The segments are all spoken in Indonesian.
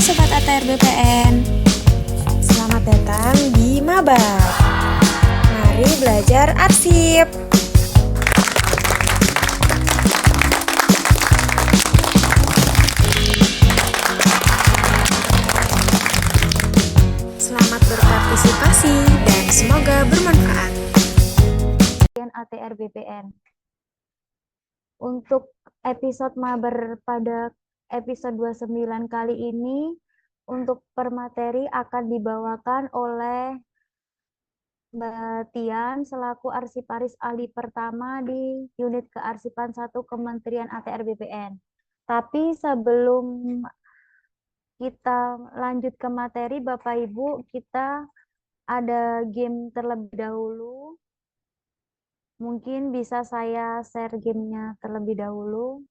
Sobat ATR BPN. Selamat datang di Mabar. Mari belajar arsip. Selamat berpartisipasi dan semoga bermanfaat. ATR BPN. Untuk episode Mabar pada episode 29 kali ini, untuk permateri akan dibawakan oleh Mbak Tian selaku arsiparis ahli pertama di unit kearsipan 1 Kementerian ATR BPN. Tapi sebelum kita lanjut ke materi, Bapak Ibu, kita ada game terlebih dahulu. Mungkin bisa saya share gamenya terlebih dahulu.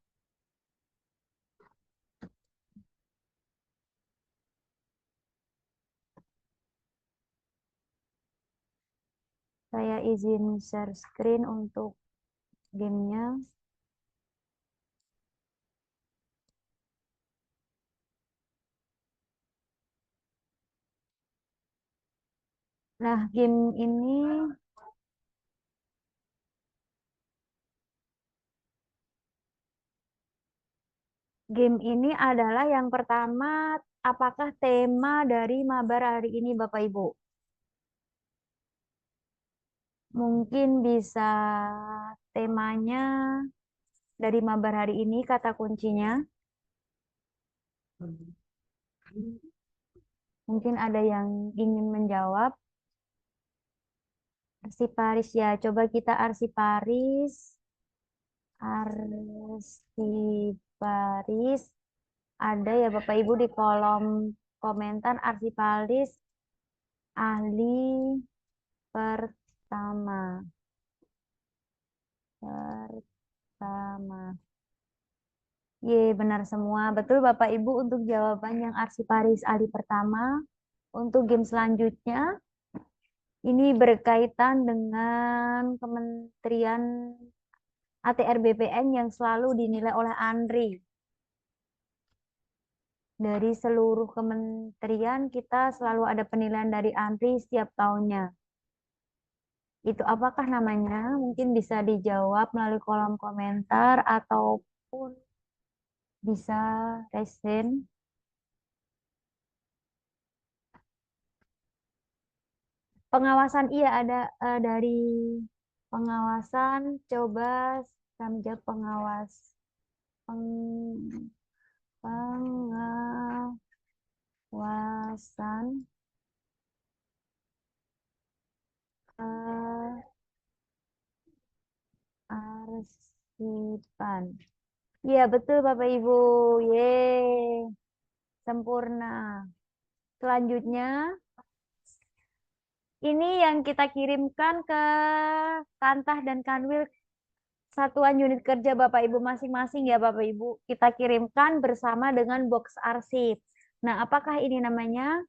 Saya izin share screen untuk gamenya. Nah, game ini adalah yang pertama, apakah tema dari Mabar hari ini, Bapak Ibu? Mungkin bisa temanya dari Mabar hari ini, kata kuncinya. Mungkin ada yang ingin menjawab. Arsiparis ya, coba kita arsiparis. Arsiparis. Ada ya Bapak Ibu di kolom komentar arsiparis ahli pertama. Ye, benar semua. Betul Bapak Ibu untuk jawaban yang arsiparis ahli pertama. Untuk game selanjutnya, ini berkaitan dengan Kementerian ATR BPN yang selalu dinilai oleh Andri. Dari seluruh kementerian kita selalu ada penilaian dari Andri setiap tahunnya. Itu apakah namanya? Mungkin bisa dijawab melalui kolom komentar ataupun bisa resen. Pengawasan iya ada dari pengawasan, coba samjak pengawas pengawasan arsipan. Iya betul Bapak Ibu. Yeay. Sempurna. Selanjutnya ini yang kita kirimkan ke Kantah dan Kanwil satuan unit kerja Bapak Ibu masing-masing ya Bapak Ibu. Kita kirimkan bersama dengan box arsip. Nah, apakah ini namanya?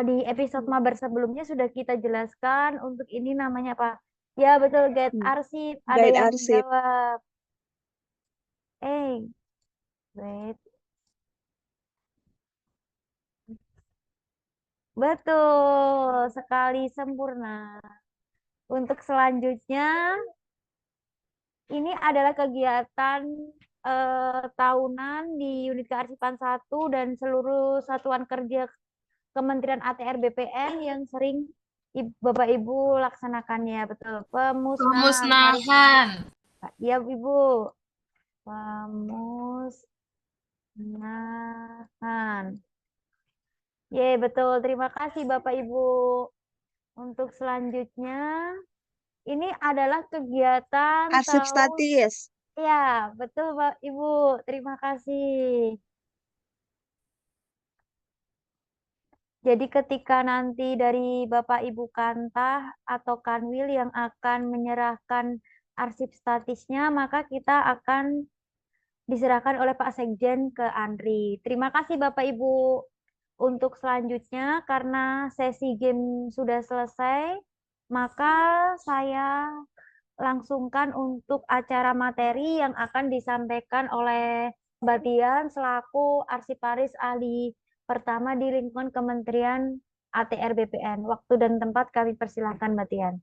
Di episode Mabar sebelumnya sudah kita jelaskan untuk ini namanya apa? Ya betul, guide arsip. Ada Guide yang arsip. menjawab. Wait. Betul, sekali sempurna. Untuk selanjutnya, ini adalah kegiatan tahunan di unit kearsipan 1 dan seluruh satuan kerja Kementerian ATR BPN yang sering Bapak Ibu laksanakan ya, betul. Pemusnahan. Pemusnahan. Iya, Ibu. Pemusnahan. Ye, betul. Terima kasih Bapak Ibu. Untuk selanjutnya, ini adalah kegiatan Arsip tahun. statis. Ya, betul Pak Ibu. Terima kasih. Jadi ketika nanti dari Bapak Ibu Kantah atau Kanwil yang akan menyerahkan arsip statisnya, maka kita akan diserahkan oleh Pak Sekjen ke Andri. Terima kasih Bapak Ibu. Untuk selanjutnya, karena sesi game sudah selesai, maka saya langsungkan untuk acara materi yang akan disampaikan oleh Mbak Tian selaku arsiparis ahli pertama di lingkungan Kementerian ATR BPN. Waktu dan tempat kami persilahkan Mbak Tian.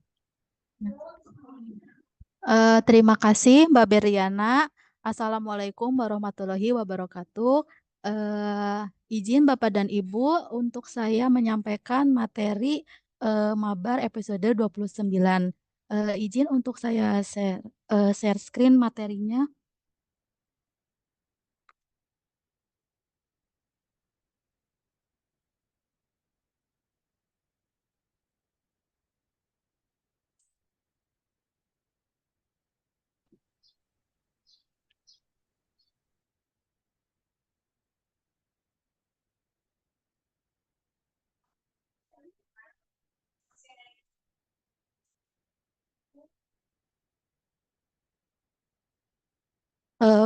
Terima kasih Mbak Beriana. Assalamualaikum warahmatullahi wabarakatuh. Eh, izin Bapak dan Ibu untuk saya menyampaikan materi Mabar episode 29. Izin untuk saya share screen materinya.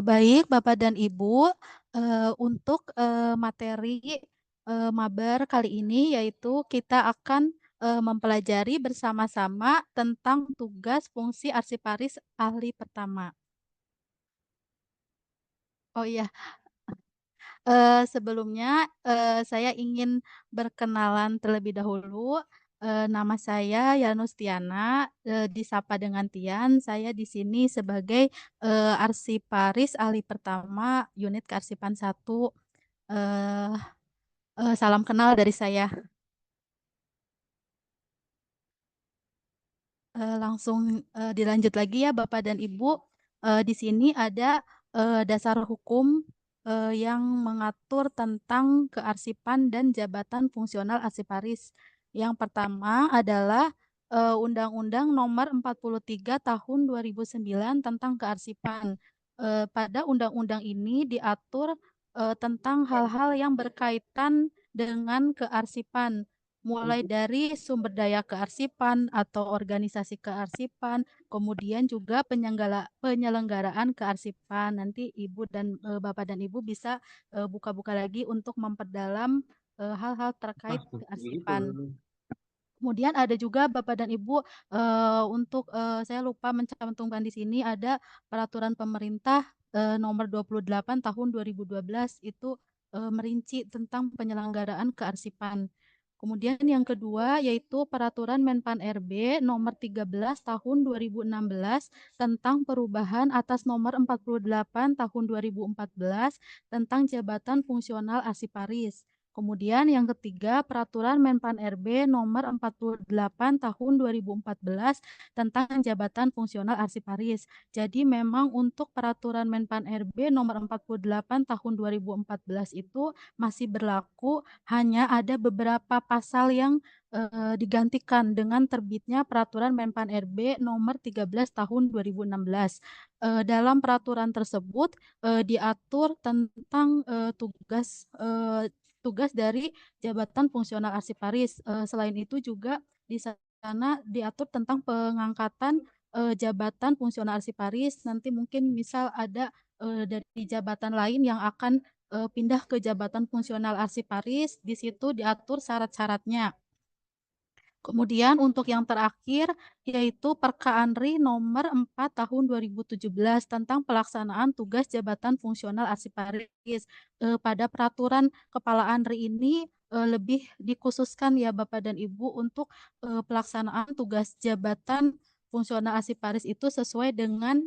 Baik, Bapak dan Ibu, untuk materi mabar kali ini yaitu kita akan mempelajari bersama-sama tentang tugas fungsi arsiparis ahli pertama. Oh iya, sebelumnya saya ingin berkenalan terlebih dahulu. Nama saya Yanustiana, disapa dengan Tian. Saya di sini sebagai arsiparis ahli pertama unit kearsipan 1. Eh, salam kenal dari saya. Langsung dilanjut lagi ya Bapak dan Ibu. Di sini ada dasar hukum yang mengatur tentang kearsipan dan jabatan fungsional arsiparis. Yang pertama adalah Undang-Undang Nomor 43 Tahun 2009 tentang kearsipan. Pada undang-undang ini diatur tentang hal-hal yang berkaitan dengan kearsipan, mulai dari sumber daya kearsipan atau organisasi kearsipan, kemudian juga penyelenggaraan kearsipan. Nanti Ibu dan Bapak dan Ibu bisa buka-buka lagi untuk memperdalam hal-hal terkait kearsipan. Kemudian ada juga Bapak dan Ibu untuk saya lupa mencantumkan di sini ada peraturan pemerintah nomor 28 tahun 2012 itu merinci tentang penyelenggaraan kearsipan. Kemudian yang kedua yaitu peraturan Menpan RB nomor 13 tahun 2016 tentang perubahan atas nomor 48 tahun 2014 tentang jabatan fungsional arsiparis. Kemudian yang ketiga, Peraturan Menpan RB nomor 48 tahun 2014 tentang jabatan fungsional arsiparis. Jadi memang untuk Peraturan Menpan RB nomor 48 tahun 2014 itu masih berlaku, hanya ada beberapa pasal yang digantikan dengan terbitnya Peraturan Menpan RB nomor 13 tahun 2016. Dalam peraturan tersebut diatur tentang tugas dari jabatan fungsional arsiparis. Selain itu juga di sana diatur tentang pengangkatan jabatan fungsional arsiparis. Nanti mungkin misal ada dari jabatan lain yang akan pindah ke jabatan fungsional arsiparis, di situ diatur syarat-syaratnya. Kemudian untuk yang terakhir yaitu Perka Anri nomor 4 tahun 2017 tentang pelaksanaan tugas jabatan fungsional arsiparis. Pada peraturan Kepala Anri ini lebih dikhususkan ya Bapak dan Ibu untuk pelaksanaan tugas jabatan fungsional arsiparis itu sesuai dengan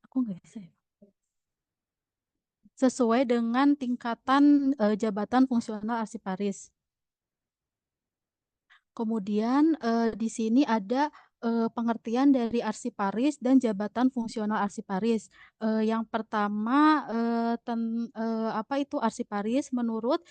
aku nggak bisa ya. Sesuai dengan tingkatan jabatan fungsional arsiparis. Kemudian di sini ada pengertian dari arsiparis dan jabatan fungsional arsiparis. Yang pertama, apa itu arsiparis? Menurut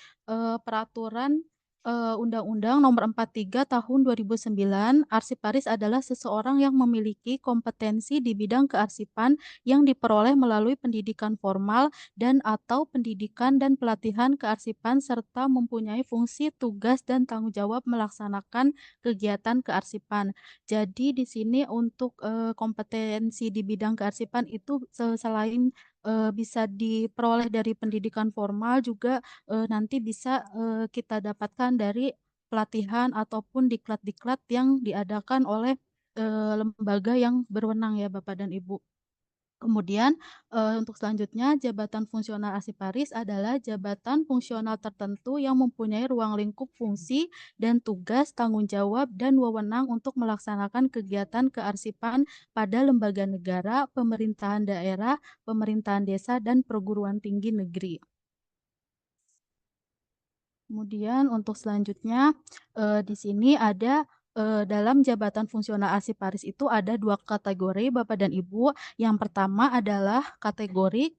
peraturan Undang-Undang Nomor 43 Tahun 2009, arsiparis adalah seseorang yang memiliki kompetensi di bidang kearsipan yang diperoleh melalui pendidikan formal dan atau pendidikan dan pelatihan kearsipan serta mempunyai fungsi, tugas, dan tanggung jawab melaksanakan kegiatan kearsipan. Jadi di sini untuk kompetensi di bidang kearsipan itu selain bisa diperoleh dari pendidikan formal juga nanti bisa kita dapatkan dari pelatihan ataupun diklat-diklat yang diadakan oleh lembaga yang berwenang ya Bapak dan Ibu. Kemudian, untuk selanjutnya jabatan fungsional arsiparis adalah jabatan fungsional tertentu yang mempunyai ruang lingkup fungsi dan tugas, tanggung jawab, dan wewenang untuk melaksanakan kegiatan kearsipan pada lembaga negara, pemerintahan daerah, pemerintahan desa, dan perguruan tinggi negeri. Kemudian untuk selanjutnya, di sini ada, dalam jabatan fungsional arsiparis itu ada 2 kategori Bapak dan Ibu. Yang pertama adalah kategori,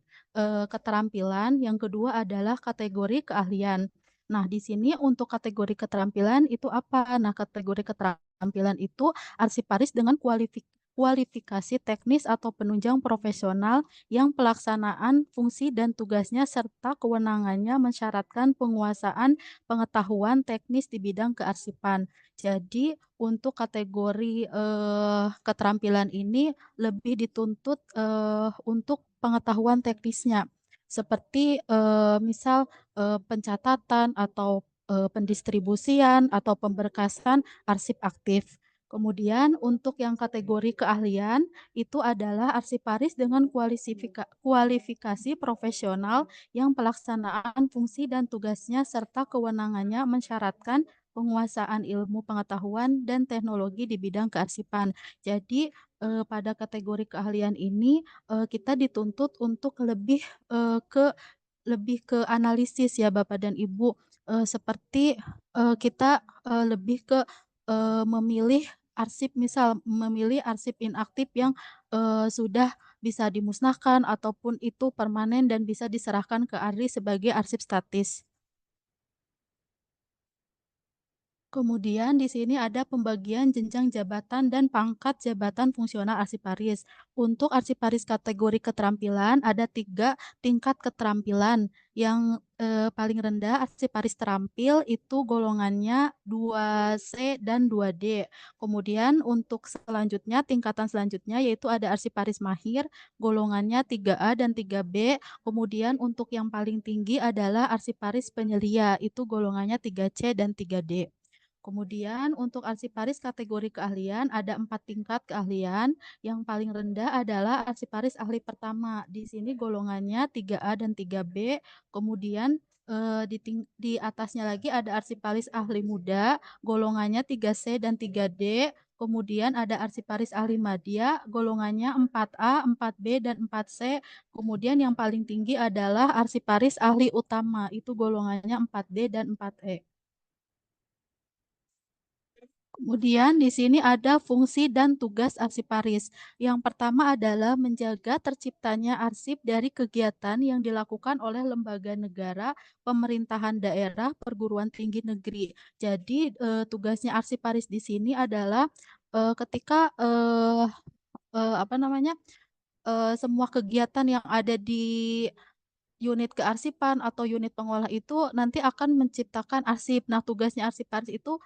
keterampilan, yang kedua adalah kategori keahlian. Nah, di sini untuk kategori keterampilan itu apa? Nah, kategori keterampilan itu arsiparis dengan kualifikasi teknis atau penunjang profesional yang pelaksanaan fungsi dan tugasnya serta kewenangannya mensyaratkan penguasaan pengetahuan teknis di bidang kearsipan. Jadi untuk kategori, keterampilan ini lebih dituntut, untuk pengetahuan teknisnya. Seperti, misal, pencatatan atau, pendistribusian atau pemberkasan arsip aktif. Kemudian untuk yang kategori keahlian, itu adalah arsiparis dengan kualifikasi profesional yang pelaksanaan fungsi dan tugasnya serta kewenangannya mensyaratkan penguasaan ilmu pengetahuan dan teknologi di bidang kearsipan. Jadi, pada kategori keahlian ini, kita dituntut untuk lebih ke analisis ya Bapak dan Ibu, seperti, kita, lebih ke, memilih arsip misal memilih arsip inaktif yang, sudah bisa dimusnahkan ataupun itu permanen dan bisa diserahkan ke ahli sebagai arsip statis. Kemudian di sini ada pembagian jenjang jabatan dan pangkat jabatan fungsional arsiparis. Untuk arsiparis kategori keterampilan ada 3 tingkat keterampilan. Yang paling rendah arsiparis terampil itu golongannya 2C dan 2D. Kemudian untuk selanjutnya tingkatan selanjutnya yaitu ada arsiparis mahir golongannya 3A dan 3B. Kemudian untuk yang paling tinggi adalah arsiparis penyelia itu golongannya 3C dan 3D. Kemudian untuk arsiparis kategori keahlian ada 4 tingkat keahlian. Yang paling rendah adalah arsiparis ahli pertama. Di sini golongannya 3A dan 3B. Kemudian di atasnya lagi ada arsiparis ahli muda, golongannya 3C dan 3D. Kemudian ada arsiparis ahli madya, golongannya 4A, 4B, dan 4C. Kemudian yang paling tinggi adalah arsiparis ahli utama, itu golongannya 4D dan 4E. Kemudian di sini ada fungsi dan tugas arsiparis. Yang pertama adalah menjaga terciptanya arsip dari kegiatan yang dilakukan oleh lembaga negara, pemerintahan daerah, perguruan tinggi negeri. Jadi tugasnya arsiparis di sini adalah ketika apa namanya semua kegiatan yang ada di unit kearsipan atau unit pengolah itu nanti akan menciptakan arsip. Nah, tugasnya arsiparis itu,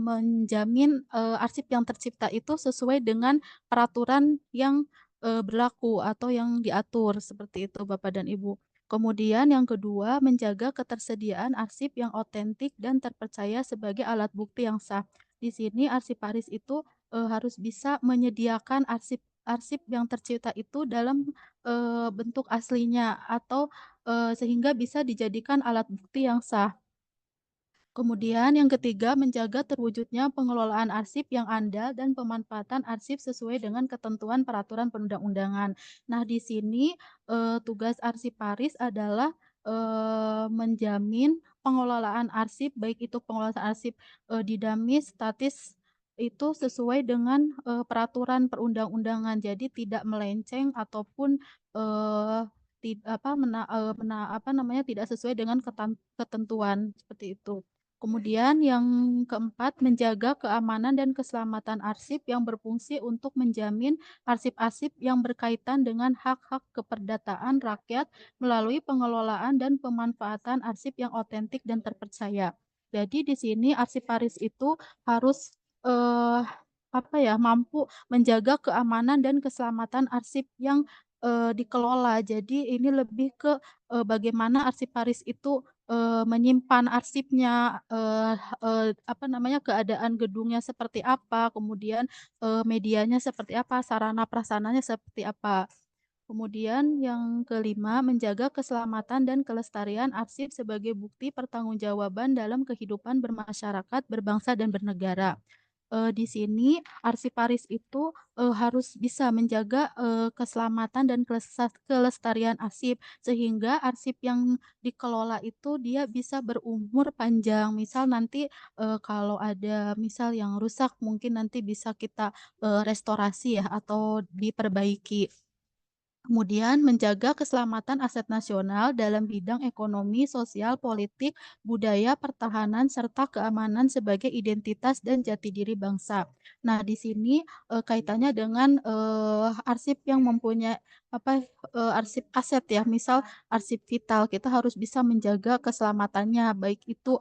menjamin, arsip yang tercipta itu sesuai dengan peraturan yang, berlaku atau yang diatur, seperti itu Bapak dan Ibu. Kemudian yang kedua, menjaga ketersediaan arsip yang otentik dan terpercaya sebagai alat bukti yang sah. Di sini arsiparis itu, harus bisa menyediakan arsip yang tercipta itu dalam bentuk aslinya atau, sehingga bisa dijadikan alat bukti yang sah. Kemudian yang ketiga, menjaga terwujudnya pengelolaan arsip yang andal dan pemanfaatan arsip sesuai dengan ketentuan peraturan perundang-undangan. Nah, di sini, tugas arsiparis adalah, menjamin pengelolaan arsip, baik itu pengelolaan arsip, dinamis, statis, itu sesuai dengan, peraturan perundang-undangan. Jadi tidak melenceng ataupun, eee, tidak sesuai dengan ketentuan, seperti itu. Kemudian yang keempat, menjaga keamanan dan keselamatan arsip yang berfungsi untuk menjamin arsip-arsip yang berkaitan dengan hak-hak keperdataan rakyat melalui pengelolaan dan pemanfaatan arsip yang otentik dan terpercaya. Jadi di sini arsiparis itu harus mampu menjaga keamanan dan keselamatan arsip yang dikelola. Jadi ini lebih ke bagaimana arsiparis itu menyimpan arsipnya, apa namanya, keadaan gedungnya seperti apa, kemudian, medianya seperti apa, sarana prasarananya seperti apa. Kemudian yang kelima, menjaga keselamatan dan kelestarian arsip sebagai bukti pertanggungjawaban dalam kehidupan bermasyarakat, berbangsa, dan bernegara. Di sini arsiparis itu, harus bisa menjaga, keselamatan dan kelestarian arsip, sehingga arsip yang dikelola itu dia bisa berumur panjang. Misal nanti, kalau ada misal yang rusak mungkin nanti bisa kita, restorasi ya atau diperbaiki. Kemudian menjaga keselamatan aset nasional dalam bidang ekonomi, sosial, politik, budaya, pertahanan, serta keamanan sebagai identitas dan jati diri bangsa. Nah, di sini, kaitannya dengan, arsip yang mempunyai apa, arsip aset ya, misal arsip vital, kita harus bisa menjaga keselamatannya, baik itu,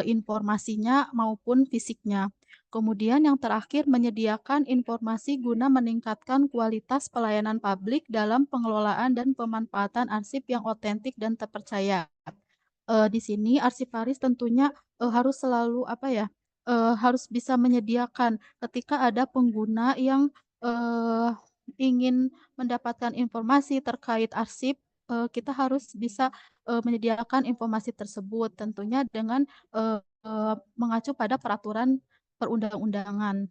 informasinya maupun fisiknya. Kemudian yang terakhir, menyediakan informasi guna meningkatkan kualitas pelayanan publik dalam pengelolaan dan pemanfaatan arsip yang otentik dan terpercaya. Di sini arsiparis tentunya, harus selalu apa ya, harus bisa menyediakan ketika ada pengguna yang, ingin mendapatkan informasi terkait arsip, kita harus bisa, menyediakan informasi tersebut tentunya dengan, mengacu pada peraturan perundang-undangan.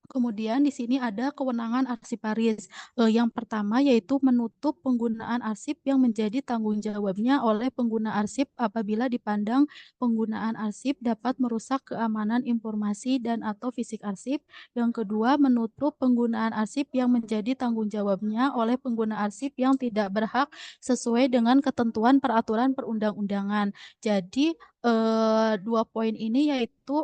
Kemudian di sini ada kewenangan arsiparis. Yang pertama yaitu menutup penggunaan arsip yang menjadi tanggung jawabnya oleh pengguna arsip apabila dipandang penggunaan arsip dapat merusak keamanan informasi dan atau fisik arsip. Yang kedua, menutup penggunaan arsip yang menjadi tanggung jawabnya oleh pengguna arsip yang tidak berhak sesuai dengan ketentuan peraturan perundang-undangan. Jadi, 2 poin ini yaitu,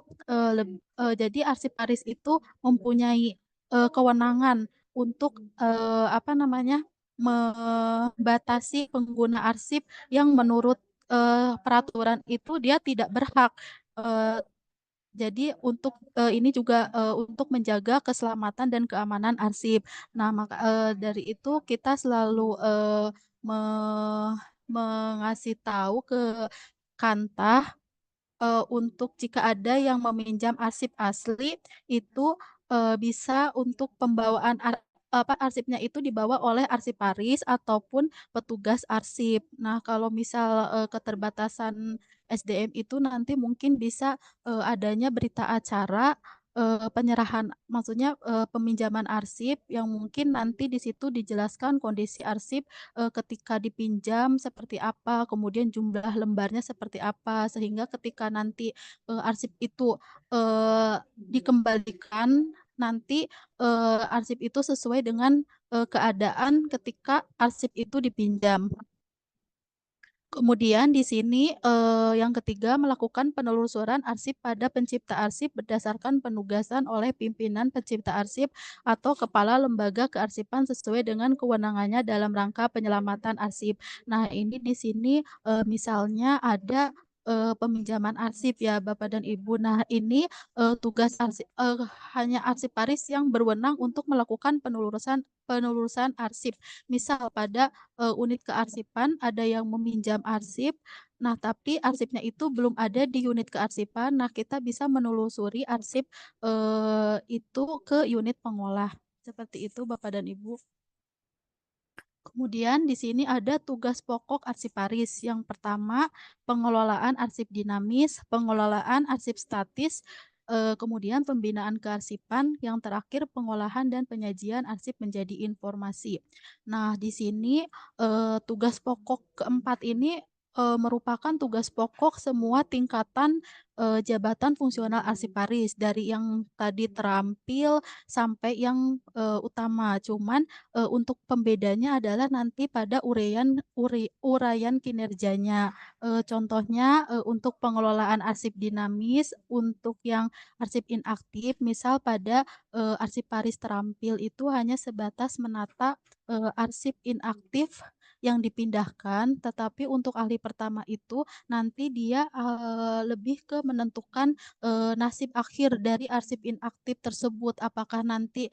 jadi arsiparis itu mempunyai, kewenangan untuk, apa namanya, membatasi pengguna arsip yang menurut, peraturan itu dia tidak berhak. Eee, jadi untuk, ini juga, untuk menjaga keselamatan dan keamanan arsip. Nah, dari itu kita selalu, me mengasih tahu ke Kantah. Untuk jika ada yang meminjam arsip asli, itu, bisa untuk pembawaan arsipnya itu dibawa oleh arsiparis ataupun petugas arsip. Nah, kalau misal, keterbatasan SDM itu nanti mungkin bisa, adanya berita acara, penyerahan maksudnya, peminjaman arsip yang mungkin nanti di situ dijelaskan kondisi arsip ketika dipinjam seperti apa, kemudian jumlah lembarnya seperti apa, sehingga ketika nanti, arsip itu, dikembalikan, nanti, arsip itu sesuai dengan, keadaan ketika arsip itu dipinjam. Kemudian di sini, yang ketiga melakukan penelusuran arsip pada pencipta arsip berdasarkan penugasan oleh pimpinan pencipta arsip atau kepala lembaga kearsipan sesuai dengan kewenangannya dalam rangka penyelamatan arsip. Nah, ini di sini, misalnya ada, peminjaman arsip ya Bapak dan Ibu. Nah, ini, tugas hanya arsiparis yang berwenang untuk melakukan penelurusan penelurusan arsip. Misal pada unit kearsipan ada yang meminjam arsip, nah tapi arsipnya itu belum ada di unit kearsipan, nah kita bisa menelusuri arsip, itu ke unit pengolah. Seperti itu Bapak dan Ibu. Kemudian di sini ada tugas pokok arsiparis. Yang pertama, pengelolaan arsip dinamis, pengelolaan arsip statis, kemudian pembinaan kearsipan, yang terakhir pengolahan dan penyajian arsip menjadi informasi. Nah, di sini, tugas pokok keempat ini, merupakan tugas pokok semua tingkatan, jabatan fungsional arsiparis, dari yang tadi terampil sampai yang, utama. Cuman untuk pembedanya adalah nanti pada uraian kinerjanya. Contohnya, untuk pengelolaan arsip dinamis, untuk yang arsip inaktif, misal pada, arsiparis terampil itu hanya sebatas menata, arsip inaktif yang dipindahkan, tetapi untuk ahli pertama itu nanti dia, lebih ke menentukan, nasib akhir dari arsip inaktif tersebut. Apakah nanti,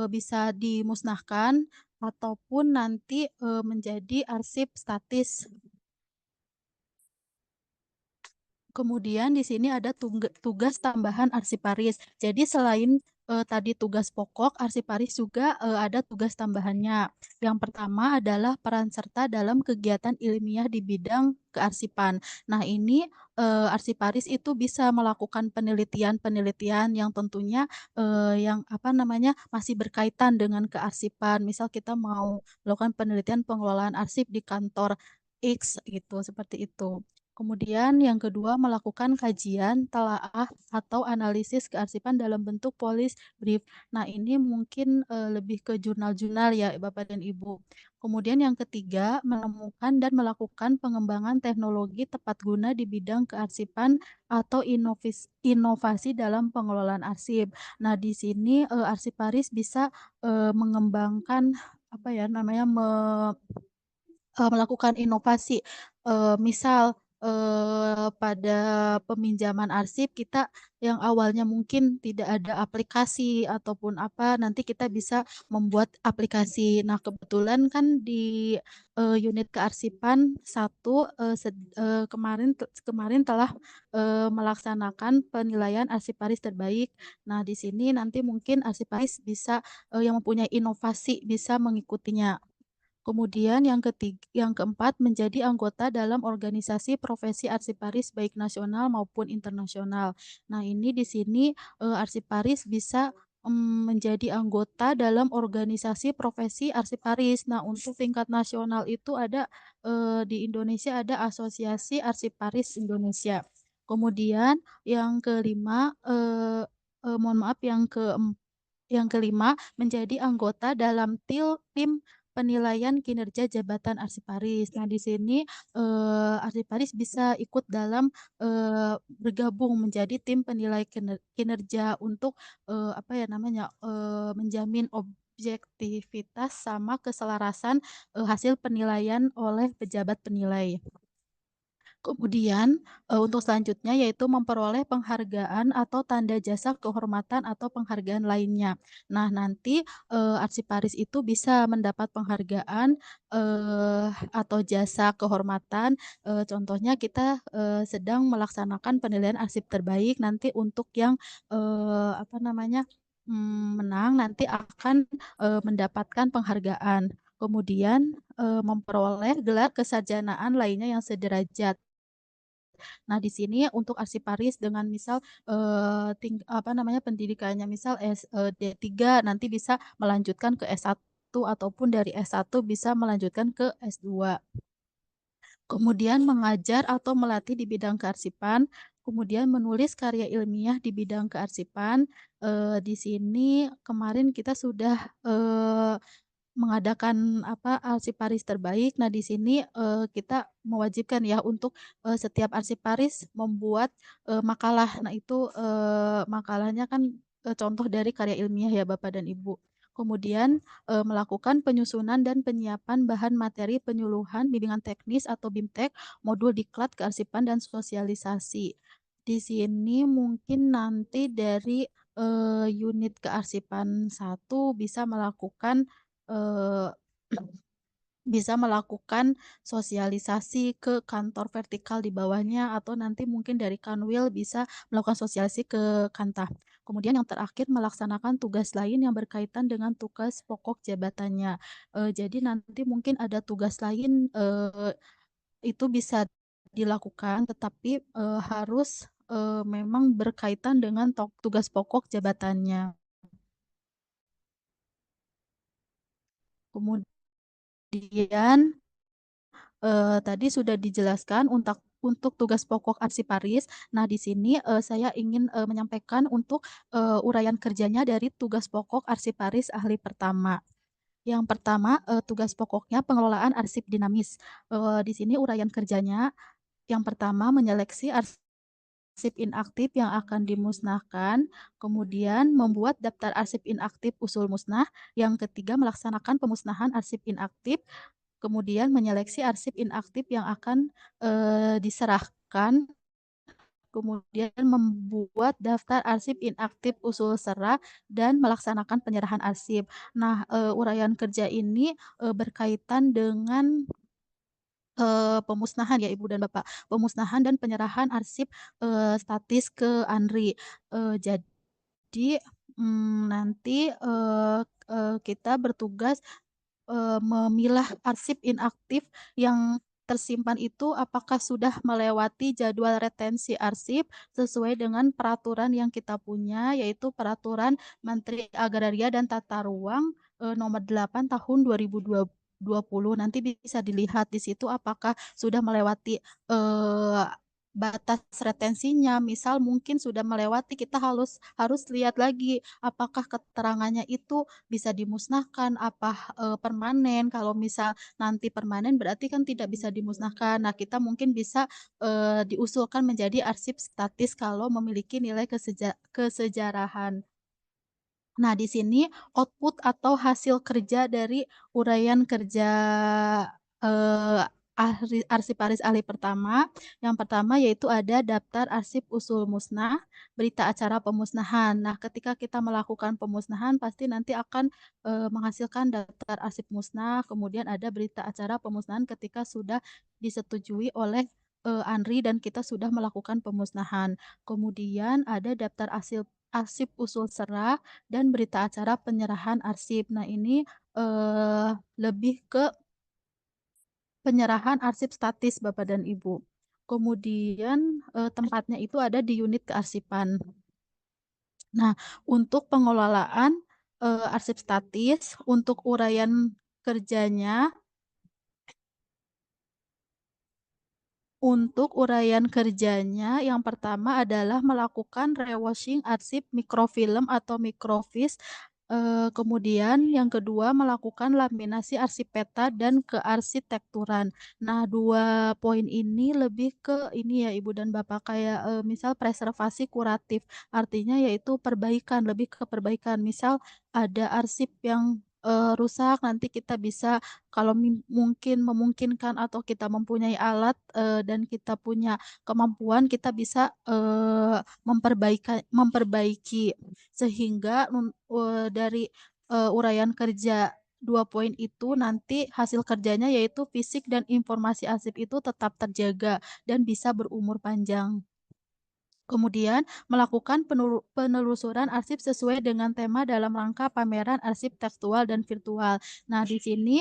bisa dimusnahkan ataupun nanti, menjadi arsip statis. Kemudian di sini ada tugas tambahan arsiparis. Jadi selain, tadi tugas pokok, arsiparis juga, ada tugas tambahannya. Yang pertama adalah peran serta dalam kegiatan ilmiah di bidang kearsipan. Nah ini, arsiparis itu bisa melakukan penelitian-penelitian yang tentunya, yang apa namanya, masih berkaitan dengan kearsipan. Misal kita mau melakukan penelitian pengelolaan arsip di kantor X gitu, seperti itu. Kemudian yang kedua melakukan kajian, telaah, atau analisis kearsipan dalam bentuk polis brief. Nah ini mungkin, lebih ke jurnal-jurnal ya Bapak dan Ibu. Kemudian yang ketiga menemukan dan melakukan pengembangan teknologi tepat guna di bidang kearsipan atau inovasi dalam pengelolaan arsip. Nah di sini, arsiparis bisa, mengembangkan apa ya namanya, melakukan inovasi, misal, pada peminjaman arsip kita yang awalnya mungkin tidak ada aplikasi ataupun apa, nanti kita bisa membuat aplikasi. Nah, kebetulan kan di, unit kearsipan satu kemarin telah, melaksanakan penilaian arsiparis terbaik. Nah, di sini nanti mungkin arsiparis bisa, yang mempunyai inovasi bisa mengikutinya. Kemudian yang keempat menjadi anggota dalam organisasi profesi arsiparis baik nasional maupun internasional. Nah ini di sini, arsiparis bisa, menjadi anggota dalam organisasi profesi arsiparis. Nah untuk tingkat nasional itu ada, di Indonesia ada Asosiasi Arsiparis Indonesia. Kemudian yang kelima, mohon maaf yang kelima, menjadi anggota dalam tim penilaian kinerja jabatan arsiparis. Nah, di sini, arsiparis bisa ikut dalam, bergabung menjadi tim penilai kinerja untuk, apa ya namanya, menjamin objektivitas sama keselarasan, hasil penilaian oleh pejabat penilai. Kemudian, untuk selanjutnya yaitu memperoleh penghargaan atau tanda jasa kehormatan atau penghargaan lainnya. Nah, nanti, arsiparis itu bisa mendapat penghargaan, atau jasa kehormatan, contohnya kita, sedang melaksanakan penilaian arsip terbaik, nanti untuk yang, apa namanya, menang nanti akan, mendapatkan penghargaan. Kemudian, memperoleh gelar kesarjanaan lainnya yang sederajat. Nah, di sini untuk arsiparis dengan misal, apa namanya, pendidikannya misal D3 nanti bisa melanjutkan ke S1 ataupun dari S1 bisa melanjutkan ke S2. Kemudian mengajar atau melatih di bidang kearsipan, kemudian menulis karya ilmiah di bidang kearsipan. Di sini kemarin kita sudah, mengadakan apa, arsiparis terbaik. Nah, di sini, kita mewajibkan ya untuk, setiap arsiparis membuat, makalah. Nah, itu, makalahnya kan, contoh dari karya ilmiah ya Bapak dan Ibu. Kemudian, melakukan penyusunan dan penyiapan bahan materi penyuluhan bimbingan teknis atau BIMTEK, modul diklat kearsipan dan sosialisasi. Di sini mungkin nanti dari, unit kearsipan satu bisa melakukan Eee, bisa melakukan sosialisasi ke kantor vertikal di bawahnya atau nanti mungkin dari Kanwil bisa melakukan sosialisasi ke Kantah. Kemudian yang terakhir melaksanakan tugas lain yang berkaitan dengan tugas pokok jabatannya. Jadi nanti mungkin ada tugas lain, itu bisa dilakukan tetapi, harus, memang berkaitan dengan tugas pokok jabatannya. Kemudian tadi sudah dijelaskan untuk tugas pokok arsiparis. Nah, di sini, saya ingin, menyampaikan untuk, uraian kerjanya dari tugas pokok arsiparis ahli pertama. Yang pertama, tugas pokoknya pengelolaan arsip dinamis. Di sini uraian kerjanya, yang pertama menyeleksi arsip inaktif yang akan dimusnahkan, kemudian membuat daftar arsip inaktif usul musnah, yang ketiga melaksanakan pemusnahan arsip inaktif, kemudian menyeleksi arsip inaktif yang akan diserahkan, kemudian membuat daftar arsip inaktif usul serah dan melaksanakan penyerahan arsip. Nah, uraian kerja ini, berkaitan dengan pemusnahan ya Ibu dan Bapak, pemusnahan dan penyerahan arsip, statis ke ANRI. Jadi, nanti, kita bertugas, memilah arsip inaktif yang tersimpan itu apakah sudah melewati jadwal retensi arsip sesuai dengan peraturan yang kita punya, yaitu Peraturan Menteri Agraria dan Tata Ruang, Nomor 8 Tahun 2020. Nanti bisa dilihat di situ apakah sudah melewati, batas retensinya. Misal mungkin sudah melewati, kita harus lihat lagi apakah keterangannya itu bisa dimusnahkan, apa, permanen. Kalau misal nanti permanen berarti kan tidak bisa dimusnahkan. Nah, kita mungkin bisa, diusulkan menjadi arsip statis kalau memiliki nilai kesejarahan. Nah, di sini output atau hasil kerja dari uraian kerja, arsiparis ahli pertama, yang pertama yaitu ada daftar arsip usul musnah, berita acara pemusnahan. Nah, ketika kita melakukan pemusnahan pasti nanti akan, menghasilkan daftar arsip musnah, kemudian ada berita acara pemusnahan ketika sudah disetujui oleh, ANRI dan kita sudah melakukan pemusnahan. Kemudian ada daftar arsip usul serah dan berita acara penyerahan arsip. Nah, ini, lebih ke penyerahan arsip statis Bapak dan Ibu. Kemudian, tempatnya itu ada di unit kearsipan. Nah, untuk pengelolaan, arsip statis, untuk uraian kerjanya yang pertama adalah melakukan rewashing arsip mikrofilm atau mikrofis, kemudian yang kedua melakukan laminasi arsip peta dan kearsitekturan. Nah, 2 poin ini lebih ke ini ya Ibu dan Bapak, kayak, misal preservasi kuratif, artinya yaitu perbaikan, lebih ke perbaikan. Misal ada arsip yang, rusak, nanti kita bisa kalau mungkin memungkinkan atau kita mempunyai alat, dan kita punya kemampuan, kita bisa, memperbaiki. Sehingga dari, uraian kerja 2 poin itu nanti hasil kerjanya yaitu fisik dan informasi arsip itu tetap terjaga dan bisa berumur panjang. Kemudian melakukan penelusuran arsip sesuai dengan tema dalam rangka pameran arsip tekstual dan virtual. Nah, di sini,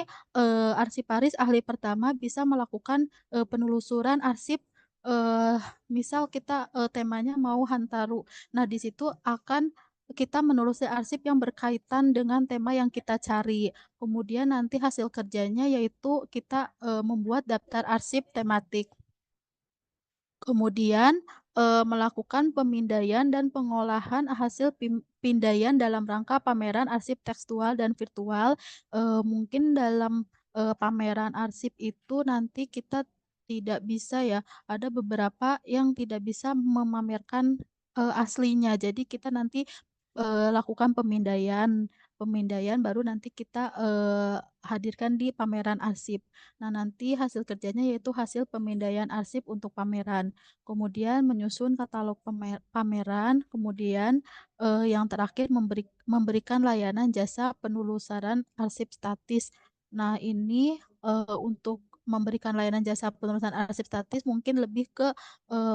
arsiparis ahli pertama bisa melakukan, penelusuran arsip, eee, misal kita, temanya mau Hantaru. Nah, di situ akan kita menelusuri arsip yang berkaitan dengan tema yang kita cari. Kemudian nanti hasil kerjanya yaitu kita, membuat daftar arsip tematik. Kemudian, melakukan pemindaian dan pengolahan hasil pindaian dalam rangka pameran arsip tekstual dan virtual. Mungkin dalam, pameran arsip itu nanti kita tidak bisa ya, ada beberapa yang tidak bisa memamerkan, aslinya. Jadi kita nanti, lakukan pemindaian. Pemindaian baru nanti kita, hadirkan di pameran arsip. Nah, nanti hasil kerjanya yaitu hasil pemindaian arsip untuk pameran. Kemudian menyusun katalog pameran, kemudian, yang terakhir memberikan layanan jasa penelusuran arsip statis. Nah, ini, untuk memberikan layanan jasa penelusuran arsip statis mungkin lebih ke,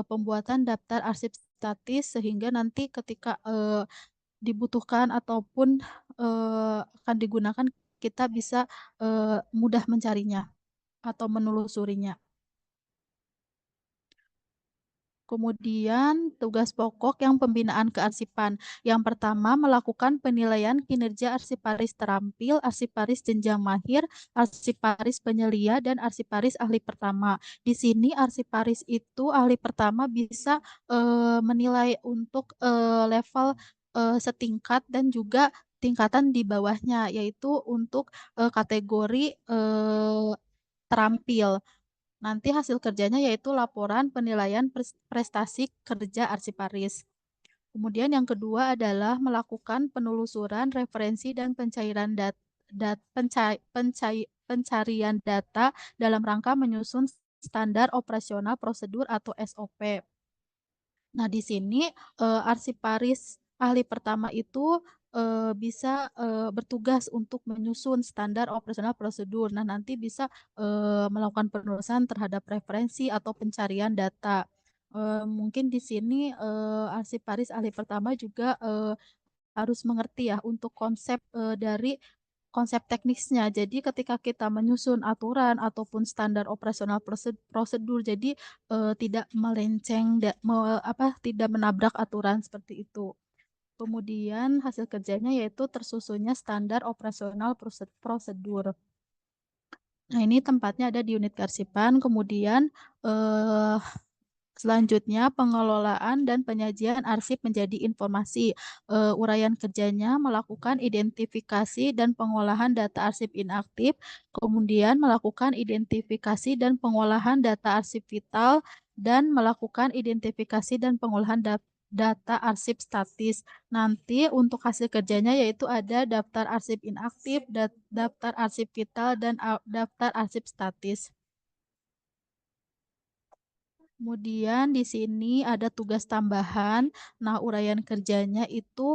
pembuatan daftar arsip statis sehingga nanti ketika, dibutuhkan ataupun, akan digunakan kita bisa, mudah mencarinya atau menelusurinya. Kemudian tugas pokok yang pembinaan kearsipan. Yang pertama melakukan penilaian kinerja arsiparis terampil, arsiparis jenjang mahir, arsiparis penyelia, dan arsiparis ahli pertama. Di sini arsiparis itu ahli pertama bisa, menilai untuk, level, setingkat dan juga tingkatan di bawahnya, yaitu untuk, kategori, terampil. Nanti hasil kerjanya yaitu laporan penilaian prestasi kerja arsiparis. Kemudian yang kedua adalah melakukan penelusuran referensi dan pencairan pencarian data dalam rangka menyusun standar operasional prosedur atau SOP. Nah, di sini, arsiparis ahli pertama itu, bisa, bertugas untuk menyusun standar operasional prosedur. Nah, nanti bisa, melakukan penulisan terhadap referensi atau pencarian data. Mungkin di sini, arsiparis ahli pertama juga, harus mengerti ya untuk konsep, dari konsep teknisnya. Jadi ketika kita menyusun aturan ataupun standar operasional prosedur, jadi, tidak melenceng tidak menabrak aturan seperti itu. Kemudian hasil kerjanya yaitu tersusunnya standar operasional prosedur. Nah, ini tempatnya ada di unit kearsipan, kemudian, eee selanjutnya, pengelolaan dan penyajian arsip menjadi informasi. Uraian kerjanya melakukan identifikasi dan pengolahan data arsip inaktif, kemudian melakukan identifikasi dan pengolahan data arsip vital, dan melakukan identifikasi dan pengolahan data arsip statis. Nanti untuk hasil kerjanya yaitu ada daftar arsip inaktif, daftar arsip vital, dan daftar arsip statis. Kemudian di sini ada tugas tambahan. Nah, uraian kerjanya itu,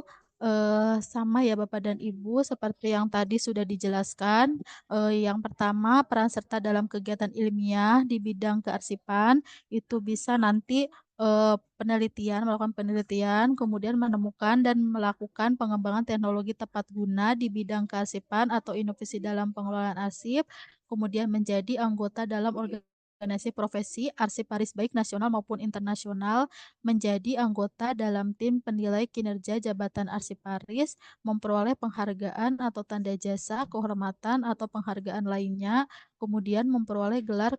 sama ya Bapak dan Ibu seperti yang tadi sudah dijelaskan. Yang pertama, peran serta dalam kegiatan ilmiah di bidang kearsipan, itu bisa nanti, melakukan penelitian, kemudian menemukan dan melakukan pengembangan teknologi tepat guna di bidang kearsipan atau inovasi dalam pengelolaan arsip, kemudian menjadi anggota dalam organisasi profesi arsiparis baik nasional maupun internasional, menjadi anggota dalam tim penilai kinerja jabatan arsiparis, memperoleh penghargaan atau tanda jasa, kehormatan atau penghargaan lainnya, kemudian memperoleh gelar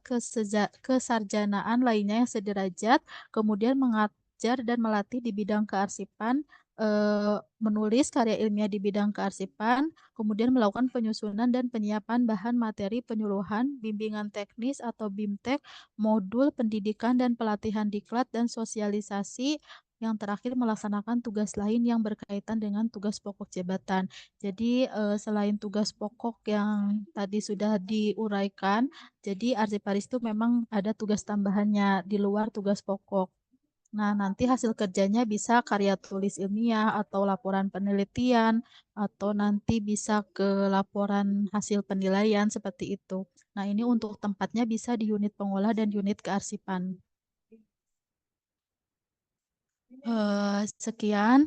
kesarjanaan lainnya yang sederajat, kemudian mengajar dan melatih di bidang kearsipan, menulis karya ilmiah di bidang kearsipan, kemudian melakukan penyusunan dan penyiapan bahan materi penyuluhan, bimbingan teknis atau BIMTEK, modul pendidikan dan pelatihan diklat dan sosialisasi, yang terakhir melaksanakan tugas lain yang berkaitan dengan tugas pokok jabatan. Jadi, selain tugas pokok yang tadi sudah diuraikan, jadi arsiparis itu memang ada tugas tambahannya di luar tugas pokok. Nah, nanti hasil kerjanya bisa karya tulis ilmiah atau laporan penelitian, atau nanti bisa ke laporan hasil penilaian seperti itu. Nah, ini untuk tempatnya bisa di unit pengolah dan unit kearsipan. Sekian,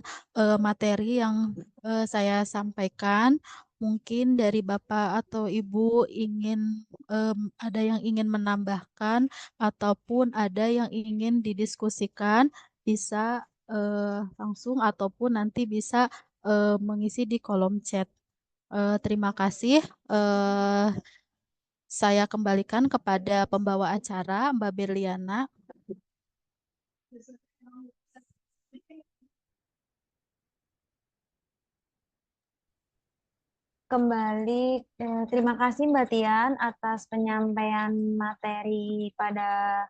materi yang, saya sampaikan. Mungkin dari Bapak atau Ibu ada yang ingin menambahkan ataupun ada yang ingin didiskusikan, bisa, langsung ataupun nanti bisa, mengisi di kolom chat. Terima kasih, saya kembalikan kepada pembawa acara, Mbak Berliana. Kembali, terima kasih Mbak Tian atas penyampaian materi pada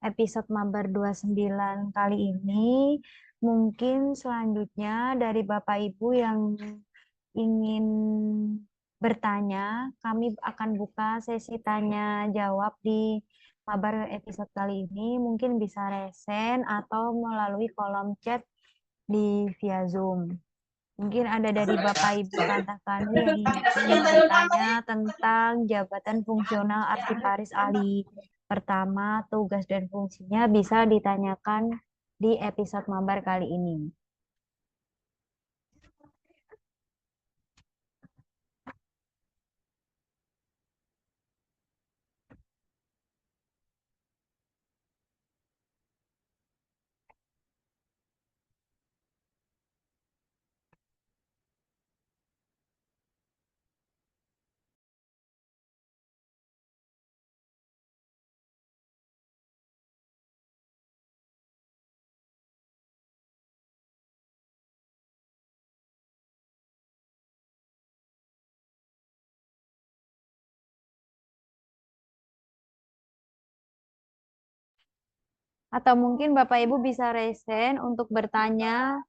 episode Mabar 29 kali ini. Mungkin selanjutnya dari Bapak Ibu yang ingin bertanya, kami akan buka sesi tanya jawab di Mabar episode kali ini. Mungkin bisa resen atau melalui kolom chat di via Zoom. Mungkin ada dari Bapak Ibu katakan yang ingin bertanya tentang jabatan fungsional arsiparis ahli pertama, tugas dan fungsinya bisa ditanyakan di episode Mabar kali ini. Atau mungkin Bapak Ibu bisa resen untuk bertanya